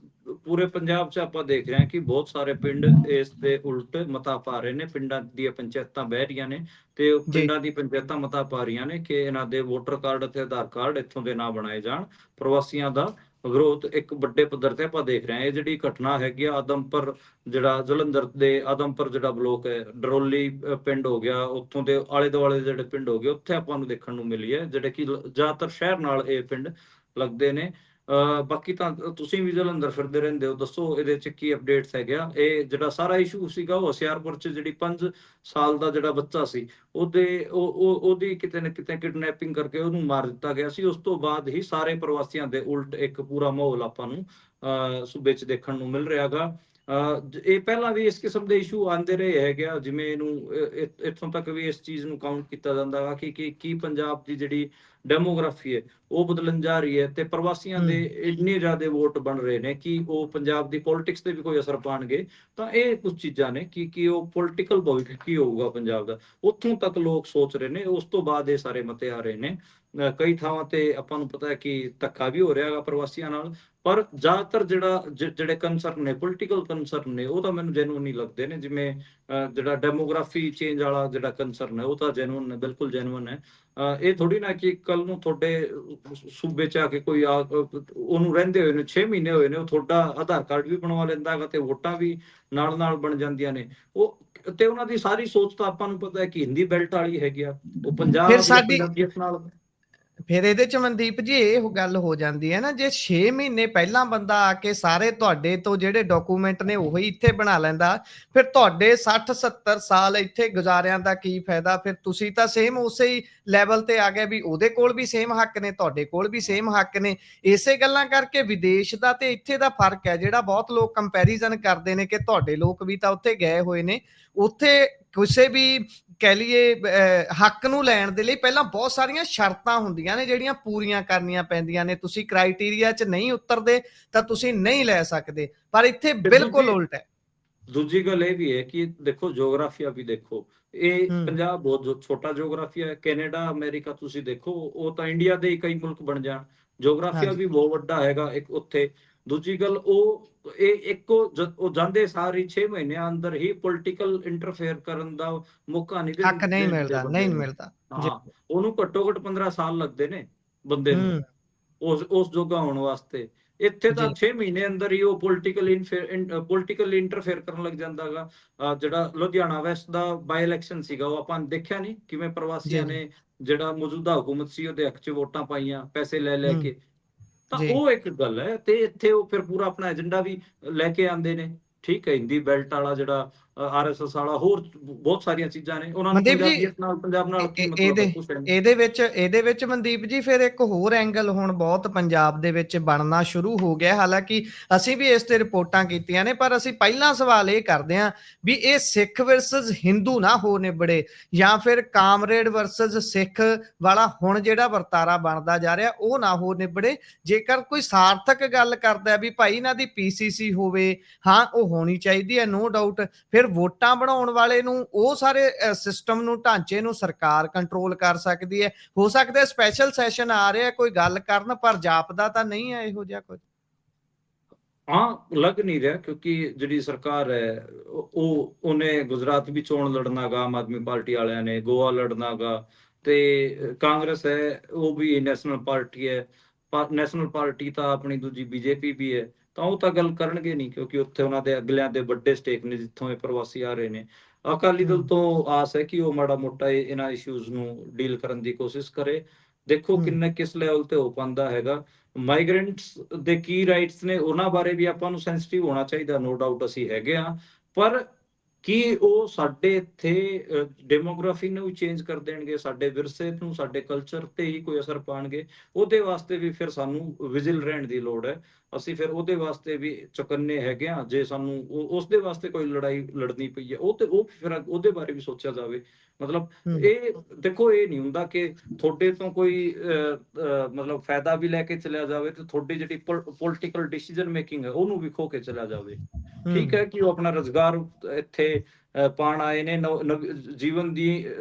ਪੂਰੇ ਪੰਜਾਬ 'ਚ ਆਪਾਂ ਦੇਖ ਰਹੇ ਹਾਂ ਕਿ ਬਹੁਤ ਸਾਰੇ ਪਿੰਡ ਇਸ ਦੇ ਉਲਟ ਮਤਾ ਪਾ ਰਹੇ ਨੇ। ਪਿੰਡਾਂ ਦੀਆਂ ਪੰਚਾਇਤਾਂ ਬਹਿ ਰਹੀਆਂ ਨੇ ਤੇ ਜੀ, ਪਿੰਡਾਂ ਦੀ ਪੰਚਾਇਤਾਂ ਮਤਾ ਪਾ ਰਹੀਆਂ ਨੇ ਕਿ ਇਹਨਾਂ ਦੇ ਵੋਟਰ ਕਾਰਡ ਅਤੇ ਆਧਾਰ ਕਾਰਡ ਇੱਥੋਂ ਦੇ ਨਾ ਬਣਾਏ ਜਾਣ। ਪ੍ਰਵਾਸੀਆਂ ਦਾ ਵਿਰੋਧ ਇੱਕ ਵੱਡੇ ਪੱਧਰ ਤੇ ਆਪਾਂ ਦੇਖ ਰਹੇ ਹਾਂ। ਇਹ ਜਿਹੜੀ ਘਟਨਾ ਹੈਗੀ ਆ ਆਦਮਪੁਰ, ਜਿਹੜਾ ਜਲੰਧਰ ਦੇ ਆਦਮਪੁਰ ਜਿਹੜਾ ਬਲੋਕ ਹੈ, ਡਰੋਲੀ ਪਿੰਡ ਹੋ ਗਿਆ, ਉੱਥੋਂ ਦੇ ਆਲੇ ਦੁਆਲੇ ਜਿਹੜੇ ਪਿੰਡ ਹੋ ਗਏ, ਉੱਥੇ ਆਪਾਂ ਨੂੰ ਦੇਖਣ ਨੂੰ ਮਿਲੀ ਹੈ, ਜਿਹੜੇ ਕਿ ਜ਼ਿਆਦਾਤਰ ਸ਼ਹਿਰ ਨਾਲ ਇਹ ਪਿੰਡ ਲੱਗਦੇ ਨੇ। ਬਾਕੀ ਤਾਂ ਤੁਸੀਂ ਵੀ ਜਲੰਧਰ ਫਿਰਦੇ ਰਹਿੰਦੇ ਹੋ, ਦੱਸੋ ਇਹਦੇ ਚ ਕੀ ਅਪਡੇਟਸ ਹੈਗਾ। ਇਹ ਜਿਹੜਾ ਸਾਰਾ ਇਸ਼ੂ ਸੀਗਾ ਉਹ ਹੁਸ਼ਿਆਰਪੁਰ ਚ ਜਿਹੜੀ 5 ਸਾਲ ਦਾ ਜਿਹੜਾ ਬੱਚਾ ਸੀ, ਉਹਦੀ ਕਿਤੇ ਨਾ ਕਿਤੇ ਕਿਡਨੈਪਿੰਗ ਕਰਕੇ ਉਹਨੂੰ ਮਾਰ ਦਿੱਤਾ ਗਿਆ ਸੀ। ਉਸ ਤੋਂ ਬਾਅਦ ਹੀ ਸਾਰੇ ਪ੍ਰਵਾਸੀਆਂ ਦੇ ਉਲਟ ਇੱਕ ਪੂਰਾ ਮਾਹੌਲ ਆਪਾਂ ਨੂੰ ਸੂਬੇ ਚ ਦੇਖਣ ਨੂੰ ਮਿਲ ਰਿਹਾ ਗਾ। ਇਹ ਪਹਿਲਾਂ ਵੀ ਇਸ ਕਿਸਮ ਦੇ ਇਸ਼ੂ ਆਉਂਦੇ ਰਹੇ ਹੈਗੇ ਆ, ਜਿਵੇਂ ਇਹਨੂੰ ਇੱਥੋਂ ਤੱਕ ਵੀ ਇਸ ਚੀਜ਼ ਨੂੰ ਕਾਊਂਟ ਕੀਤਾ ਜਾਂਦਾ ਵਾ ਕਿ ਕੀ ਪੰਜਾਬ ਦੀ ਜਿਹੜੀ ਡੈਮੋਗ੍ਰਾਫੀ ਹੈ ਉਹ ਬਦਲਣ ਜਾ ਰਹੀ ਹੈ, ਤੇ ਪ੍ਰਵਾਸੀਆਂ ਦੇ ਇੰਨੇ ਜ਼ਿਆਦਾ ਵੋਟ ਬਣ ਰਹੇ ਨੇ ਕਿ ਉਹ ਪੰਜਾਬ ਦੀ ਪੋਲਿਟਿਕਸ ਤੇ ਵੀ ਕੋਈ ਅਸਰ ਪਾਉਣਗੇ। ਤਾਂ ਇਹ ਕੁਝ ਚੀਜ਼ਾਂ ਨੇ ਕਿ ਉਹ ਪੋਲਿਟੀਕਲ ਭਵਿੱਖ ਕੀ ਹੋਊਗਾ ਪੰਜਾਬ ਦਾ, ਉੱਥੋਂ ਤੱਕ ਲੋਕ ਸੋਚ ਰਹੇ ਨੇ। ਉਸ ਤੋਂ ਬਾਅਦ ਇਹ ਸਾਰੇ ਮਤੇ ਆ ਰਹੇ ਨੇ। ਕਈ ਥਾਵਾਂ ਤੇ ਆਪਾਂ ਨੂੰ ਪਤਾ ਹੈ ਕਿ ਧੱਕਾ ਵੀ ਹੋ ਰਿਹਾ ਹੈਗਾ ਪ੍ਰਵਾਸੀਆਂ ਨਾਲ, ਪਰ ਜ਼ਿਆਦਾਤਰ ਜਿਹੜੇ ਕੰਸਰਨ ਨੇ, ਪੋਲੀਟੀਕਲ ਕੰਸਰਨ ਨੇ, ਉਹ ਤਾਂ ਮੈਨੂੰ ਜੈਨੂਇਨ ਹੀ ਲੱਗਦੇ ਨੇ। ਜਿਵੇਂ ਜਿਹੜਾ ਡੈਮੋਗ੍ਰਾਫੀ ਚੇਂਜ ਵਾਲਾ ਜਿਹੜਾ ਕੰਸਰਨ ਹੈ, ਉਹ ਤਾਂ ਜੈਨੂਇਨ ਹੈ, ਬਿਲਕੁਲ ਜੈਨੂਇਨ ਹੈ। ਇਹ ਥੋੜੀ ਨਾ ਕਿ ਕੱਲ ਨੂੰ ਤੁਹਾਡੇ ਸੂਬੇ ਚ ਆ ਕੇ ਕੋਈ ਉਹਨੂੰ ਰਹਿੰਦੇ ਹੋਏ ਨੇ 6 ਮਹੀਨੇ ਹੋਏ ਨੇ, ਉਹ ਤੁਹਾਡਾ ਆਧਾਰ ਕਾਰਡ ਵੀ ਬਣਵਾ ਲੈਂਦਾ ਹੈਗਾ ਤੇ ਵੋਟਾਂ ਵੀ ਨਾਲ ਨਾਲ ਬਣ ਜਾਂਦੀਆਂ ਨੇ। ਤੇ ਉਹਨਾਂ ਦੀ ਸਾਰੀ ਸੋਚ ਤਾਂ ਆਪਾਂ ਨੂੰ ਪਤਾ ਹੈ ਕਿ ਹਿੰਦੀ ਬੈਲਟ ਵਾਲੀ ਹੈਗੀ ਆ। ਉਹ ਫਿਰ ਪੰਜਾਬ ਜਾਂ ਸਾਡੀ ਪੰਜਾਬੀਅਤ ਨਾਲ ਫਿਰ ਇਹਦੇ ਚ ਮਨਦੀਪ ਜੀ ਇਹ ਗੱਲ ਹੋ ਜਾਂਦੀ ਹੈ ਨਾ, ਜੇ 6 ਮਹੀਨੇ ਪਹਿਲਾਂ ਬੰਦਾ ਆ ਕੇ ਸਾਰੇ ਤੁਹਾਡੇ ਤੋਂ ਜਿਹੜੇ ਡਾਕੂਮੈਂਟ ਨੇ ਉਹੀ ਇੱਥੇ ਬਣਾ ਲੈਂਦਾ, ਫਿਰ ਤੁਹਾਡੇ 60-70 ਸਾਲ ਇੱਥੇ ਗੁਜ਼ਾਰਿਆਂ ਦਾ ਕੀ ਫਾਇਦਾ। ਫਿਰ ਤੁਸੀਂ ਤਾਂ ਸੇਮ ਉਸੇ ਹੀ ਲੈਵਲ ਤੇ ਆ ਗਏ ਵੀ ਉਹਦੇ ਕੋਲ ਵੀ ਸੇਮ ਹੱਕ ਨੇ, ਤੁਹਾਡੇ ਕੋਲ ਵੀ ਸੇਮ ਹੱਕ ਨੇ। ਇਸੇ ਗੱਲਾਂ ਕਰਕੇ ਵਿਦੇਸ਼ ਦਾ ਤੇ ਇੱਥੇ ਦਾ ਫਰਕ ਹੈ, ਜਿਹੜਾ ਬਹੁਤ ਲੋਕ ਕੰਪੈਰੀਜ਼ਨ ਕਰਦੇ ਨੇ ਕਿ ਤੁਹਾਡੇ ਲੋਕ ਵੀ ਤਾਂ ਉੱਥੇ ਗਏ ਹੋਏ ਨੇ। ਉੱਥੇ ਕਿਸੇ ਵੀ ਕਹਿ ਲਈਏ ਹੱਕ ਨੂੰ ਲੈਣ ਦੇ ਲਈ ਪਹਿਲਾਂ ਬਹੁਤ ਸਾਰੀਆਂ ਸ਼ਰਤਾਂ ਹੁੰਦੀਆਂ ਨੇ ਜਿਹੜੀਆਂ ਪੂਰੀਆਂ ਕਰਨੀਆਂ ਪੈਂਦੀਆਂ ਨੇ। ਤੁਸੀਂ ਕ੍ਰਾਈਟੇਰੀਆ 'ਚ ਨਹੀਂ ਉਤਰਦੇ ਤਾਂ ਤੁਸੀਂ ਨਹੀਂ ਲੈ ਸਕਦੇ, ਪਰ ਇੱਥੇ ਬਿਲਕੁਲ ਉਲਟ ਹੈ। ਦੂਜੀ ਗੱਲ ਇਹ ਵੀ ਹੈ ਕਿ ਦੇਖੋ, ਜੋਗਰਾਫੀਆ ਵੀ ਦੇਖੋ। ਇਹ ਪੰਜਾਬ ਬਹੁਤ ਛੋਟਾ ਜੋਗਰਾਫੀਆ ਹੈ। ਕੈਨੇਡਾ, ਅਮਰੀਕਾ ਤੁਸੀਂ ਦੇਖੋ, ਉਹ ਤਾਂ ਇੰਡੀਆ ਦੇ ਕਈ ਮੁਲਕ ਬਣ ਜਾਣ। ਜੋਗਰਾਫੀਆ ਹਾਂਜੀ, ਵੀ ਬਹੁਤ ਵੱਡਾ ਹੈਗਾ ਇੱਕ ਉੱਥੇ। ਦੂਜੀ ਗੱਲ, ਉਹ ਜਾਂਦੇ ਸਾਰ ਹੀ 6 ਮਹੀਨਿਆਂ ਅੰਦਰ ਹੀ ਪੋਲੀਟੀਕਲ ਇੰਟਰਫੇਅਰ ਕਰਨ ਦਾ ਮੌਕਾ ਨਹੀਂ ਹੱਕ ਨਹੀਂ ਦਿੰਦੇ ਮਿਲਦਾ, ਬੰਦੇ ਨਹੀਂ ਨੂੰ। ਮਿਲਦਾ ਜੀ। ਹਾਂ, ਉਹਨੂੰ ਘੱਟੋ ਘੱਟ 15 ਸਾਲ ਲੱਗਦੇ ਨੇ ਬੰਦੇ ਨੂੰ ਉਸ ਜੋਗਾ ਹੋਣ ਵਾਸਤੇ। ਇੱਥੇ ਤਾਂ ਜੀ, 6 ਮਹੀਨੇ ਅੰਦਰ ਹੀ ਉਹ ਪੋਲੀਟੀਕਲ ਇੰਟਰਫੇਅਰ ਕਰਨ ਲੱਗ ਜਾਂਦਾ ਹੈਗਾ। ਜਿਹੜਾ ਲੁਧਿਆਣਾ ਵੈਸਟ ਦਾ ਬਾਈ ਇਲੈਕਸ਼ਨ ਸੀਗਾ, ਉਹ ਆਪਾਂ ਦੇਖਿਆ ਨਹੀਂ ਕਿਵੇਂ ਜੀ, ਪ੍ਰਵਾਸੀਆਂ ਜੀ, ਨੇ ਜਿਹੜਾ ਮੌਜੂਦਾ ਹੁਕੂਮਤ ਸੀ ਉਹਦੇ ਹੱਕ 'ਚ ਵੋਟਾਂ ਪਾਈਆਂ, ਪੈਸੇ ਲੈ ਲੈ ਕੇ। ਤਾਂ ਜੀ, ਉਹ ਇੱਕ ਗੱਲ ਹੈ। ਤੇ ਇੱਥੇ ਉਹ ਫਿਰ ਪੂਰਾ ਆਪਣਾ ਏਜੰਡਾ ਵੀ ਲੈ ਕੇ ਆਉਂਦੇ ਨੇ। ਠੀਕ ਹੈ, ਹਿੰਦੀ ਬੈਲਟ ਵਾਲਾ ਜਿਹੜਾ RSS ਵਾਲਾ, ਹੋਰ ਬਹੁਤ ਸਾਰੀਆਂ ਚੀਜ਼ਾਂ ਨੇ। ਉਹਨਾਂ ਨੂੰ ਮਨਦੀਪ ਜੀ ਪੰਜਾਬ ਨਾਲ ਕੀ ਇਹ- ਮਤਲਬ ਹੈ? ਇਹਦੇ ਕੁਛ ਹੈ ਨਹੀਂ। ਇਹਦੇ ਵਿੱਚ ਮਨਦੀਪ ਜੀ ਫਿਰ ਇੱਕ ਹੋਰ ਐਂਗਲ ਹੁਣ ਬਹੁਤ ਪੰਜਾਬ ਦੇ ਵਿੱਚ ਬਣਨਾ ਸ਼ੁਰੂ ਹੋ ਗਿਆ। ਹਾਲਾਂਕਿ ਅਸੀਂ ਵੀ ਇਸ ਤੇ ਰਿਪੋਰਟਾਂ ਕੀਤੀਆਂ ਨੇ, ਪਰ ਅਸੀਂ ਪਹਿਲਾਂ ਸਵਾਲ ਇਹ ਕਰਦੇ ਹਾਂ ਵੀ ਇਹ ਸਿੱਖ ਵਰਸਸ ਹਿੰਦੂ ਨਾ ਹੋ ਨਿਬੜੇ, ਜਾਂ ਫਿਰ ਕਾਮਰੇਡ ਵਰਸਸ ਸਿੱਖ ਵਾਲਾ ਹੁਣ ਜਿਹੜਾ ਵਰਤਾਰਾ ਬਣਦਾ ਜਾ ਰਿਹਾ ਉਹ ਨਾ ਹੋ ਨਿਬੜੇ। ਜੇਕਰ ਕੋਈ ਸਾਰਥਕ ਗੱਲ ਕਰਦਾ ਵੀ ਭਾਈ ਇਹਨਾਂ ਦੀ PCC ਹੋਵੇ, ਹਾਂ ਉਹ ਹੋਣੀ ਚਾਹੀਦੀ ਹੈ, ਨੋ ਡਾਊਟ। ਫਿਰ ਵੋਟਾਂ ਬਣਾਉਣ ਵਾਲੇ ਨੂੰ ਉਹ ਸਾਰੇ ਸਿਸਟਮ ਨੂੰ, ਢਾਂਚੇ ਨੂੰ ਸਰਕਾਰ ਕੰਟਰੋਲ ਕਰ ਸਕਦੀ ਹੈ। ਹੋ ਸਕਦਾ ਸਪੈਸ਼ਲ ਸੈਸ਼ਨ ਆ ਰਿਹਾ ਕੋਈ ਗੱਲ ਕਰਨ, ਪਰ ਜਾਪਦਾ ਤਾਂ ਨਹੀਂ ਹੈ ਇਹੋ ਜਿਹਾ ਕੁਝ। ਹਾਂ, ਲੱਗ ਨਹੀਂ ਰਿਹਾ, ਕਿਉਂਕਿ ਜਿਹੜੀ ਸਰਕਾਰ ਹੈ ਉਹਨੇ ਗੁਜਰਾਤ ਵੀ ਚੋਣ ਲੜਨਾਗਾ, ਆਮ ਆਦਮੀ ਪਾਰਟੀ ਵਾਲਿਆਂ ਨੇ ਗੋਆ ਲੜਨਾਗਾ, ਤੇ ਕਾਂਗਰਸ ਹੈ ਉਹ ਵੀ ਨੈਸ਼ਨਲ ਪਾਰਟੀ ਹੈ। ਨੈਸ਼ਨਲ ਪਾਰਟੀ ਤਾਂ ਆਪਣੀ ਦੂਜੀ BJP ਵੀ ਹੈ, ਤਾਂ ਉਹ ਤਾਂ ਗੱਲ ਕਰਨਗੇ ਨਹੀਂ, ਕਿਉਂਕਿ ਉੱਥੇ ਉਹਨਾਂ ਦੇ ਅਗਲਿਆਂ ਦੇ ਵੱਡੇ ਸਟੇਕ ਨੇ ਜਿੱਥੋਂ ਇਹ ਪ੍ਰਵਾਸੀ ਆ ਰਹੇ ਨੇ। ਅਕਾਲੀ ਦਲ ਤੋਂ ਆਸ ਹੈ ਕਿ ਉਹ ਮਾੜਾ ਮੋਟਾ ਇਹਨਾਂ ਇਸ਼ੂਜ਼ ਨੂੰ ਡੀਲ ਕਰਨ ਦੀ ਕੋਸ਼ਿਸ਼ ਕਰੇ। ਦੇਖੋ ਕਿੰਨਾ ਕਿਸ ਲੈਵਲ ਤੇ ਹੋ ਪਾਉਂਦਾ ਹੈਗਾ। ਮਾਈਗ੍ਰੈਂਟਸ ਦੇ ਕੀ ਰਾਈਟਸ ਨੇ ਉਹਨਾਂ ਬਾਰੇ ਵੀ ਆਪਾਂ ਨੂੰ ਸੈਂਸਿਟਿਵ ਹੋਣਾ ਚਾਹੀਦਾ, ਨੋ ਡਾਊਟ ਅਸੀਂ ਹੈਗੇ ਆ, ਪਰ ਕੀ ਉਹ ਸਾਡੇ ਇੱਥੇ ਡੈਮੋਗ੍ਰਾਫੀ ਨੂੰ ਵੀ ਚੇਂਜ ਕਰ ਦੇਣਗੇ, ਸਾਡੇ ਵਿਰਸੇ ਨੂੰ, ਸਾਡੇ ਕਲਚਰ ਤੇ ਹੀ ਕੋਈ ਅਸਰ ਪਾਉਣਗੇ? ਉਹਦੇ ਵਾਸਤੇ ਵੀ ਫਿਰ ਸਾਨੂੰ ਵਿਜਿਲ ਰਹਿਣ ਦੀ ਲੋੜ ਹੈ। ਅਸੀਂ ਫਿਰ ਉਹਦੇ ਵਾਸਤੇ ਵੀ ਚੁਕੰਨੇ ਹੈਗੇ ਆ। ਜੇ ਸਾਨੂੰ ਉਸ ਦੇ ਵਾਸਤੇ ਕੋਈ ਲੜਾਈ ਲੜਨੀ ਪਈ ਹੈ, ਉਹ ਫਿਰ ਉਹਦੇ ਬਾਰੇ ਵੀ ਸੋਚਿਆ ਜਾਵੇ। ਮਤਲਬ ਇਹ ਦੇਖੋ, ਇਹ ਨਹੀਂ ਹੁੰਦਾ ਕਿ ਤੁਹਾਡੇ ਤੋਂ ਕੋਈ ਮਤਲਬ ਫਾਇਦਾ ਵੀ ਲੈ ਕੇ ਚਲਿਆ ਜਾਵੇ ਤੇ ਤੁਹਾਡੀ ਜਿਹੜੀ ਪੋਲੀਟੀਕਲ ਡਿਸੀਜਨ ਮੇਕਿੰਗ ਹੈ ਉਹਨੂੰ ਵੀ ਖੋ ਕੇ ਚਲਿਆ ਜਾਵੇ। ਠੀਕ ਹੈ ਕਿ ਉਹ ਆਪਣਾ ਰੁਜ਼ਗਾਰ ਇੱਥੇ ਪਾਉਣ ਆਏ ਨੇ,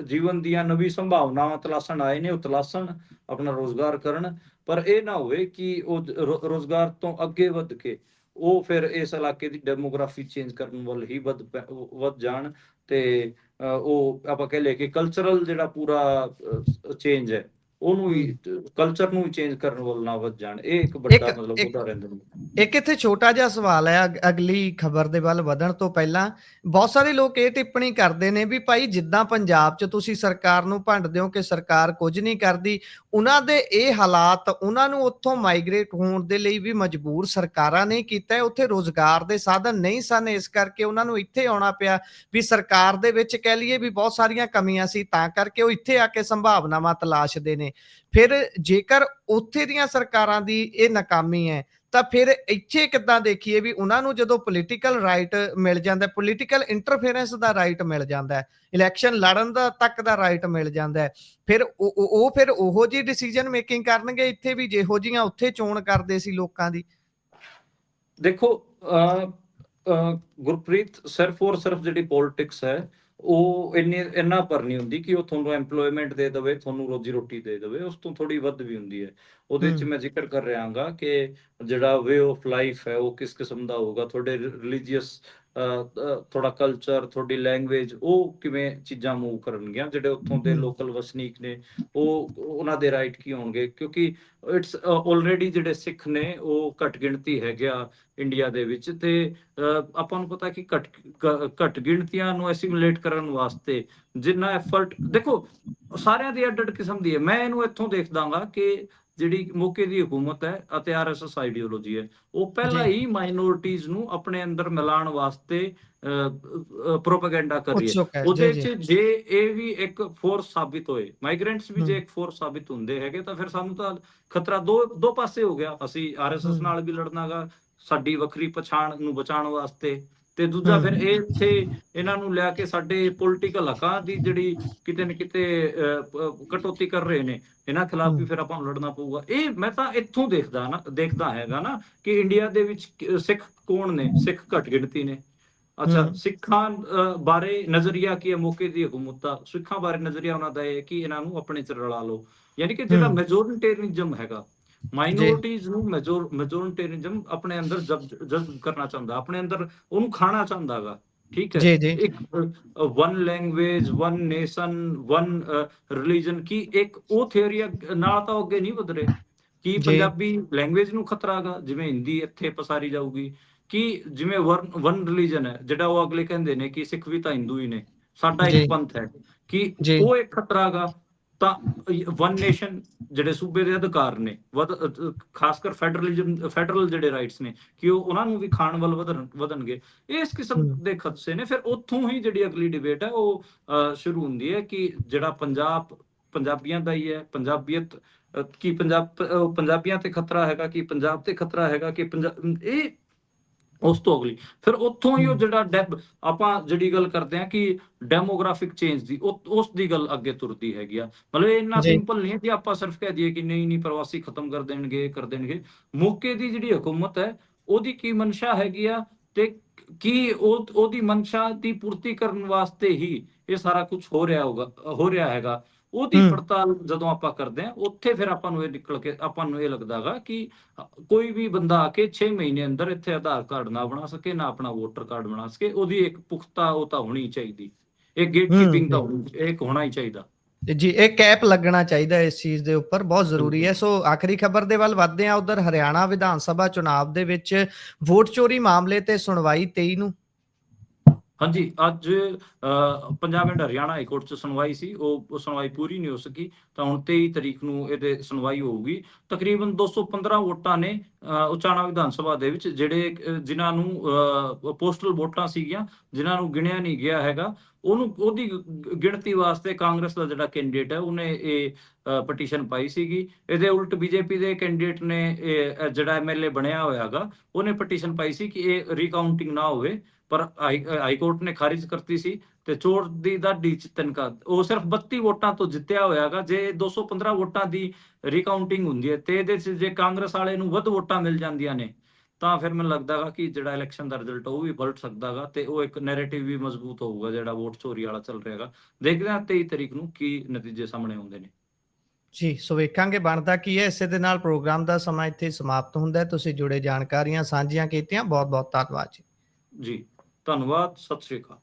ਜੀਵਨ ਦੀਆਂ ਨਵੀਂ ਸੰਭਾਵਨਾਵਾਂ ਤਲਾਸ਼ਣ ਆਏ ਨੇ, ਉਹ ਤਲਾਸ਼ਣ, ਆਪਣਾ ਰੋਜ਼ਗਾਰ ਕਰਨ। ਪਰ ਇਹ ਨਾ ਹੋਵੇ ਕਿ ਉਹ ਰੋਜ਼ਗਾਰ ਤੋਂ ਅੱਗੇ ਵੱਧ ਕੇ ਉਹ ਫਿਰ ਇਸ ਇਲਾਕੇ ਦੀ ਡੈਮੋਗ੍ਰਾਫੀ ਚੇਂਜ ਕਰਨ ਵੱਲ ਹੀ ਵੱਧ ਜਾਣ, ਤੇ ਉਹ ਆਪਾਂ ਕਹਿ ਲਈਏ ਕਿ ਕਲਚਰਲ ਜਿਹੜਾ ਪੂਰਾ ਚੇਂਜ ਹੈ ਉਹਨੂੰ ਵੀ, ਕਲਚਰ ਨੂੰ ਵੀ ਚੇਂਜ ਕਰਨ ਵੱਲ ਨਾ ਵੱਧ ਜਾਣ। ਇਹ ਇੱਕ ਵੱਡਾ ਮਤਲਬ ਮੁੱਦਾ ਰਹਿੰਦਾ ਹੈ। ਇੱਕ ਇੱਥੇ ਛੋਟਾ ਜਿਹਾ ਸਵਾਲ ਹੈ ਅਗਲੀ ਖਬਰ ਦੇ ਵੱਲ ਵਧਣ ਤੋਂ ਪਹਿਲਾਂ। ਬਹੁਤ ਸਾਰੇ ਲੋਕ ਇਹ ਟਿੱਪਣੀ ਕਰਦੇ ਨੇ ਵੀ ਭਾਈ ਜਿੱਦਾਂ ਪੰਜਾਬ 'ਚ ਤੁਸੀਂ ਸਰਕਾਰ ਨੂੰ ਭੰਡਦੇ ਹੋ ਕਿ ਸਰਕਾਰ ਕੁਝ ਨਹੀਂ ਕਰਦੀ, ਉਹਨਾਂ ਦੇ ਇਹ ਹਾਲਾਤ ਉਹਨਾਂ ਨੂੰ ਉੱਥੋਂ ਮਾਈਗ੍ਰੇਟ ਹੋਣ ਦੇ ਲਈ ਵੀ ਮਜਬੂਰ ਸਰਕਾਰਾਂ ਨੇ ਕੀਤਾ। ਉੱਥੇ ਰੋਜ਼ਗਾਰ ਦੇ ਸਾਧਨ ਨਹੀਂ ਸਨ, ਇਸ ਕਰਕੇ ਉਹਨਾਂ ਨੂੰ ਇੱਥੇ ਆਉਣਾ ਪਿਆ। ਵੀ ਸਰਕਾਰ ਦੇ ਵਿੱਚ ਕਹਿ ਲਈਏ ਵੀ ਬਹੁਤ ਸਾਰੀਆਂ ਕਮੀਆਂ ਸੀ, ਤਾਂ ਕਰਕੇ ਉਹ ਇੱਥੇ ਆ ਕੇ ਸੰਭਾਵਨਾਵਾਂ ਤਲਾਸ਼ਦੇ ਨੇ। ਫਿਰ ਜੇਕਰ ਉੱਥੇ ਦੀਆਂ ਸਰਕਾਰਾਂ ਦੀ ਇਹ ਨਾਕਾਮੀ ਹੈ, ਤਾਂ ਫਿਰ ਇੱਥੇ ਕਿੱਦਾਂ ਦੇਖੀਏ ਵੀ ਉਹਨਾਂ ਨੂੰ ਜਦੋਂ ਪੋਲੀਟੀਕਲ ਰਾਈਟ ਮਿਲ ਜਾਂਦਾ, ਪੋਲੀਟੀਕਲ ਇੰਟਰਫੇਰੈਂਸ ਦਾ ਰਾਈਟ ਮਿਲ ਜਾਂਦਾ ਹੈ, ਇਲੈਕਸ਼ਨ ਲੜਨ ਦਾ ਤੱਕ ਦਾ ਰਾਈਟ ਮਿਲ ਜਾਂਦਾ ਹੈ, ਫਿਰ ਉਹ ਫਿਰ ਉਹੋ ਜਿਹੀ ਡਿਸੀਜਨ ਮੇਕਿੰਗ ਕਰਨਗੇ ਇੱਥੇ ਵੀ ਜਿਹੋ ਜਿਹੀਆਂ ਉੱਥੇ ਚੋਣ ਕਰਦੇ ਸੀ ਲੋਕਾਂ ਦੀ? ਦੇਖੋ ਗੁਰਪ੍ਰੀਤ, ਸਿਰਫ ਔਰ ਸਿਰਫ ਜਿਹੜੀ ਪੋਲਿਟਿਕਸ ਹੈ ਉਹ ਇੰਨਾ ਪਰ ਨਹੀਂ ਹੁੰਦੀ ਕਿ ਉਹ ਤੁਹਾਨੂੰ ਐਮਪਲੋਇਮੈਂਟ ਦੇ ਦੇਵੇ, ਤੁਹਾਨੂੰ ਰੋਜੀ ਰੋਟੀ ਦੇ ਦੇਵੇ। ਉਸ ਤੋਂ ਥੋੜੀ ਵੱਧ ਵੀ ਹੁੰਦੀ ਹੈ। ਉਹਦੇ ਵਿੱਚ ਮੈਂ ਜ਼ਿਕਰ ਕਰ ਰਿਹਾ ਹਾਂਗਾ ਕਿ ਜਿਹੜਾ ਵੇ ਆਫ ਲਾਈਫ ਹੈ ਉਹ ਕਿਸ ਕਿਸਮ ਦਾ ਹੋਊਗਾ, ਤੁਹਾਡੇ ਰਿਲੀਜੀਅਸ ਥੋੜਾ ਕਲਚਰ, ਤੁਹਾਡੀ ਲੈਂਗੁਏਜ, ਉਹ ਕਿਵੇਂ ਚੀਜ਼ਾਂ ਮੂਵ ਕਰਨਗੀਆਂ। ਜਿਹੜੇ ਉੱਥੋਂ ਦੇ ਲੋਕਲ ਵਸਨੀਕ ਨੇ ਉਹਨਾਂ ਦੇ ਰਾਈਟ ਕੀ ਹੋਣਗੇ, ਕਿਉਂਕਿ ਇਟਸ ਆਲਰੇਡੀ ਜਿਹੜੇ ਸਿੱਖ ਨੇ ਉਹ ਘੱਟ ਗਿਣਤੀ ਹੈਗੇ ਆ ਇੰਡੀਆ ਦੇ ਵਿੱਚ, ਤੇ ਆਪਾਂ ਨੂੰ ਪਤਾ ਕਿ ਘੱਟ ਗਿਣਤੀਆਂ ਨੂੰ ਐਸਿਮੀਲੇਟ ਕਰਨ ਵਾਸਤੇ ਜਿੰਨਾ ਐਫਰਟ, ਦੇਖੋ ਸਾਰਿਆਂ ਦੀ ਅੱਡ ਕਿਸਮ ਦੀ ਹੈ। ਮੈਂ ਇਹਨੂੰ ਇੱਥੋਂ ਦੇਖਦਾਗਾ ਕਿ ਜਿਹੜੀ ਮੌਕੇ ਦੀ ਹਕੂਮਤ ਹੈ ਅਤੇ RSS ਆਈਡੀਓਲੋਜੀ ਹੈ, ਉਹ ਪਹਿਲਾਂ ਹੀ ਮਾਈਨੋਰਿਟੀਜ਼ ਨੂੰ ਆਪਣੇ ਅੰਦਰ ਮਿਲਾਉਣ ਵਾਸਤੇ ਪ੍ਰੋਪੇਗੈਂਡਾ ਕਰ ਰਹੀ ਹੈ। ਉਹਦੇ ਵਿੱਚ ਜੇ ਇਹ ਵੀ ਇੱਕ ਫੋਰਸ ਸਾਬਿਤ ਹੋਏ, ਮਾਈਗ੍ਰੈਂਟਸ ਵੀ ਜੇ ਇੱਕ ਫੋਰਸ ਸਾਬਿਤ ਹੁੰਦੇ ਹੈਗੇ, ਤਾਂ ਫਿਰ ਸਾਨੂੰ ਤਾਂ ਖਤਰਾ ਦੋ ਪਾਸੇ ਹੋ ਗਿਆ। ਅਸੀਂ RSS ਨਾਲ ਵੀ ਲੜਨਾਗਾ ਸਾਡੀ ਵੱਖਰੀ ਪਛਾਣ ਨੂੰ ਬਚਾਉਣ ਵਾਸਤੇ, ਤੇ ਦੂਜਾ ਫਿਰ ਇਹ ਇੱਥੇ ਇਹਨਾਂ ਨੂੰ ਲਿਆ ਕੇ ਸਾਡੇ ਪੋਲੀਟੀਕਲ ਹੱਕਾਂ ਦੀ ਜਿਹੜੀ ਕਿਤੇ ਨਾ ਕਿਤੇ ਕਟੌਤੀ ਕਰ ਰਹੇ ਨੇ, ਇਹਨਾਂ ਖਿਲਾਫ ਵੀ ਫਿਰ ਆਪਾਂ ਨੂੰ ਲੜਨਾ ਪਊਗਾ। ਇਹ ਮੈਂ ਤਾਂ ਇੱਥੋਂ ਦੇਖਦਾ ਹੈਗਾ ਨਾ ਕਿ ਇੰਡੀਆ ਦੇ ਵਿੱਚ ਸਿੱਖ ਕੌਣ ਨੇ? ਸਿੱਖ ਘੱਟ ਗਿਣਤੀ ਨੇ। ਅੱਛਾ, ਸਿੱਖਾਂ ਬਾਰੇ ਨਜ਼ਰੀਆ ਕੀ ਹੈ ਮੌਕੇ ਦੀ ਹਕੂਮਤ ਦਾ? ਸਿੱਖਾਂ ਬਾਰੇ ਨਜ਼ਰੀਆ ਉਹਨਾਂ ਦਾ ਇਹ ਕਿ ਇਹਨਾਂ ਨੂੰ ਆਪਣੇ ਚ ਰਲਾ ਲਓ, ਯਾਨੀ ਕਿ ਜਿਹੜਾ ਮੈਜੋਰਿਟੇਰੀਅਨਿਜ਼ਮ ਹੈਗਾ, ਮਾਈਨੋਰਿਟੀਜ਼ ਨੂੰ ਮੈਜੋਰਿਟੇਰੀਅਨਿਜ਼ਮ ਆਪਣੇ ਅੰਦਰ ਜਜ਼ਬ ਕਰਨਾ ਚਾਹੁੰਦਾ, ਆਪਣੇ ਅੰਦਰ ਉਹਨੂੰ ਖਾਣਾ ਚਾਹੁੰਦਾ ਹੈਗਾ। ਠੀਕ ਹੈ, ਇੱਕ one language, one nation, one religion ਕੀ ਇੱਕ ਉਹ ਥਿਉਰੀ ਨਾਲ ਤਾਂ ਅੱਗੇ ਨਹੀਂ ਵਧ ਰਹੇ। ਕੀ ਪੰਜਾਬੀ ਲੈਂਗੁਏਜ ਨੂੰ ਖਤਰਾ ਹੈਗਾ ਜਿਵੇਂ ਹਿੰਦੀ ਇੱਥੇ ਪਸਾਰੀ ਜਾਊਗੀ? ਕਿ ਜਿਵੇਂ ਵਨ ਰਿਲੀਜਨ ਹੈ ਜਿਹੜਾ ਉਹ ਅਗਲੇ ਕਹਿੰਦੇ ਨੇ ਕਿ ਸਿੱਖ ਵੀ ਤਾਂ ਹਿੰਦੂ ਹੀ ਨੇ, ਸਾਡਾ ਇੱਕ ਪੰਥ ਹੈ, ਕਿ ਉਹ ਇੱਕ ਖਤਰਾ ਹੈਗਾ? ਤਾਂ ਵਨ ਨੇਸ਼ਨ ਜਿਹੜੇ ਸੂਬੇ ਦੇ ਅਧਿਕਾਰ ਨੇ ਖਾਸ ਕਰ ਫੈਡਰਲ ਜਿਹੜੇ ਰਾਈਟਸ ਨੇ ਕਿ ਉਹਨਾਂ ਨੂੰ ਵੀ ਖਾਣ ਵੱਲ ਵਧਣਗੇ, ਇਸ ਕਿਸਮ ਦੇ ਖਦਸ਼ੇ ਨੇ। ਫਿਰ ਉੱਥੋਂ ਹੀ ਜਿਹੜੀ ਅਗਲੀ ਡਿਬੇਟ ਹੈ ਉਹ ਸ਼ੁਰੂ ਹੁੰਦੀ ਹੈ ਕਿ ਜਿਹੜਾ ਪੰਜਾਬੀਆਂ ਦਾ ਹੀ ਹੈ, ਪੰਜਾਬੀਅਤ ਕੀ ਪੰਜਾਬੀਆਂ ਤੇ ਖਤਰਾ ਹੈਗਾ, ਕਿ ਪੰਜਾਬ ਤੇ ਖਤਰਾ ਹੈਗਾ, ਕਿ ਇਹ ਉਸ ਤੋਂ ਅਗਲੀ ਫਿਰ ਉੱਥੋਂ ਹੀ ਉਹ ਜਿਹੜਾ ਆਪਾਂ ਜਿਹੜੀ ਗੱਲ ਕਰਦੇ ਹਾਂ ਕਿ ਡੈਮੋਗ੍ਰਾਫਿਕ ਚੇਂਜ ਦੀ, ਉਸ ਦੀ ਗੱਲ ਅੱਗੇ ਤੁਰਦੀ ਹੈਗੀ ਆ। ਮਤਲਬ ਇਹ ਇੰਨਾ ਸਿੰਪਲ ਨਹੀਂ ਹੈ ਕਿ ਆਪਾਂ ਸਿਰਫ ਕਹਿ ਦਈਏ ਕਿ ਨਹੀਂ ਪ੍ਰਵਾਸੀ ਖਤਮ ਕਰ ਦੇਣਗੇ। ਮੌਕੇ ਦੀ ਜਿਹੜੀ ਹਕੂਮਤ ਹੈ ਉਹਦੀ ਕੀ ਮਨਸ਼ਾ ਹੈਗੀ ਆ, ਤੇ ਕੀ ਉਹਦੀ ਮਨਸ਼ਾ ਦੀ ਪੂਰਤੀ ਕਰਨ ਵਾਸਤੇ ਹੀ ਇਹ ਸਾਰਾ ਕੁਝ ਹੋ ਰਿਹਾ ਹੈਗਾ। ਉਹਦੀ ਪੜਤਾਲ ਜਦੋਂ ਆਪਾਂ ਕਰਦੇ ਹਾਂ ਉੱਥੇ ਫਿਰ ਆਪਾਂ ਨੂੰ ਇਹ ਨਿਕਲ ਕੇ ਆਪਾਂ ਨੂੰ ਇਹ ਲੱਗਦਾ ਹੈਗਾ ਕਿ ਕੋਈ ਵੀ ਬੰਦਾ ਆ ਕੇ 6 ਮਹੀਨੇ ਅੰਦਰ ਇੱਥੇ ਆਧਾਰ ਕਾਰਡ ਨਾ ਬਣਾ ਸਕੇ, ਨਾ ਆਪਣਾ ਵੋਟਰ ਕਾਰਡ ਬਣਾ ਸਕੇ। ਉਹਦੀ ਇੱਕ ਪੁਖਤਾ ਉਹ ਤਾਂ ਹੋਣੀ ਚਾਹੀਦੀ, ਇਹ ਗੇਟ ਕੀਪਿੰਗ ਦਾ ਇੱਕ ਹੋਣਾ ਹੀ ਚਾਹੀਦਾ ਜੀ। ਇਹ ਕੈਪ ਲੱਗਣਾ ਚਾਹੀਦਾ ਇਸ ਚੀਜ਼ ਦੇ ਉੱਪਰ, ਬਹੁਤ ਜ਼ਰੂਰੀ ਹੈ। ਸੋ ਆਖਰੀ ਖਬਰ ਦੇ ਵੱਲ ਵੱਧਦੇ ਹਾਂ। ਉਧਰ ਹਰਿਆਣਾ ਵਿਧਾਨ ਸਭਾ ਚੁਣਾਵ ਦੇ ਵਿੱਚ ਵੋਟ ਚੋਰੀ ਮਾਮਲੇ ਤੇ ਸੁਣਵਾਈ 23 ਨੂੰ। ਹਾਂਜੀ, ਅੱਜ Punjab and Haryana high court 'ਚ ਸੁਣਵਾਈ ਸੀ, ਉਹ ਸੁਣਵਾਈ ਪੂਰੀ ਨਹੀਂ ਹੋ ਸਕੀ, ਤਾਂ ਹੁਣ 23 ਤਰੀਕ ਨੂੰ ਇਹਦੇ ਸੁਣਵਾਈ ਹੋਊਗੀ। ਤਕਰੀਬਨ 215 ਵੋਟਾਂ ਨੇ ਉਚਾਣਾ ਵਿਧਾਨ ਸਭਾ ਦੇ ਵਿੱਚ, ਜਿਨ੍ਹਾਂ ਨੂੰ ਪੋਸਟਲ ਵੋਟਾਂ ਸੀਗੀਆਂ, ਜਿਨ੍ਹਾਂ ਨੂੰ ਗਿਣਿਆ ਨਹੀਂ ਗਿਆ ਹੈਗਾ, ਉਹਦੀ ਗਿਣਤੀ ਵਾਸਤੇ ਕਾਂਗਰਸ ਦਾ ਜਿਹੜਾ ਕੈਂਡੀਡੇਟ ਹੈ ਉਹਨੇ ਇਹ ਪਟੀਸ਼ਨ ਪਾਈ ਸੀਗੀ। ਇਹਦੇ ਉਲਟ ਬੀਜੇਪੀ ਦੇ ਕੈਂਡੀਡੇਟ ਨੇ ਜਿਹੜਾ MLA ਬਣਿਆ ਹੋਇਆ ਹੈਗਾ ਉਹਨੇ ਪਟੀਸ਼ਨ ਪਾਈ ਸੀ ਕਿ ਇਹ ਰੀਕਾਊਂਟਿੰਗ ਨਾ ਹੋਵੇ, ਪਰ ਹਾਈ ਕੋਰਟ ਨੇ ਖਾਰਿਜ ਕਰਤੀ ਸੀ। ਤੇ ਚੋਰ ਦੀ ਦਾਢੀ ਚ ਤਿਨਕਾ, ਉਹ ਸਿਰਫ 32 ਵੋਟਾਂ ਤੋਂ ਜਿੱਤਿਆ ਹੋਇਆਗਾ। ਜੇ 215 ਵੋਟਾਂ ਦੀ ਰੀਕਾਊਂਟਿੰਗ ਹੁੰਦੀ ਹੈ ਤੇ ਇਹਦੇ ਚ ਜੇ ਕਾਂਗਰਸ ਵਾਲੇ ਨੂੰ ਵੱਧ ਵੋਟਾਂ ਮਿਲ ਜਾਂਦੀਆਂ ਨੇ ਤਾਂ ਫਿਰ ਮੈਨੂੰ ਲੱਗਦਾ ਹੈਗਾ ਕਿ ਜਿਹੜਾ ਇਲੈਕਸ਼ਨ ਦਾ ਰਿਜ਼ਲਟ ਉਹ ਵੀ ਪਲਟ ਸਕਦਾ ਹੈਗਾ, ਤੇ ਉਹ ਇੱਕ ਨੈਰੇਟਿਵ ਵੀ ਮਜ਼ਬੂਤ ਹੋਊਗਾ ਜਿਹੜਾ ਵੋਟ ਚੋਰੀ ਵਾਲਾ ਚੱਲ ਰਿਹਾ ਹੈਗਾ। ਦੇਖਦੇ ਹਾਂ 23 ਤਰੀਕ ਨੂੰ ਕੀ ਨਤੀਜੇ ਸਾਹਮਣੇ ਆਉਂਦੇ ਨੇ ਜੀ। ਸੋ ਵੇਖਾਂਗੇ ਬਣਦਾ ਕੀ ਹੈ। ਇਸੇ ਦੇ ਨਾਲ ਪ੍ਰੋਗਰਾਮ ਦਾ ਸਮਾਂ ਇੱਥੇ ਸਮਾਪਤ ਹੁੰਦਾ ਹੈ। ਤੁਸੀਂ ਜੁੜੇ ਜਾਣਕਾਰੀਆਂ ਸਾਂਝੀਆਂ ਕੀਤੀਆਂ, ਬਹੁਤ ਬਹੁਤ ਧੰਨਵਾਦ ਜੀ। ਜੀ। ਧੰਨਵਾਦ, ਸਤਿ ਸ਼੍ਰੀ ਅਕਾਲ।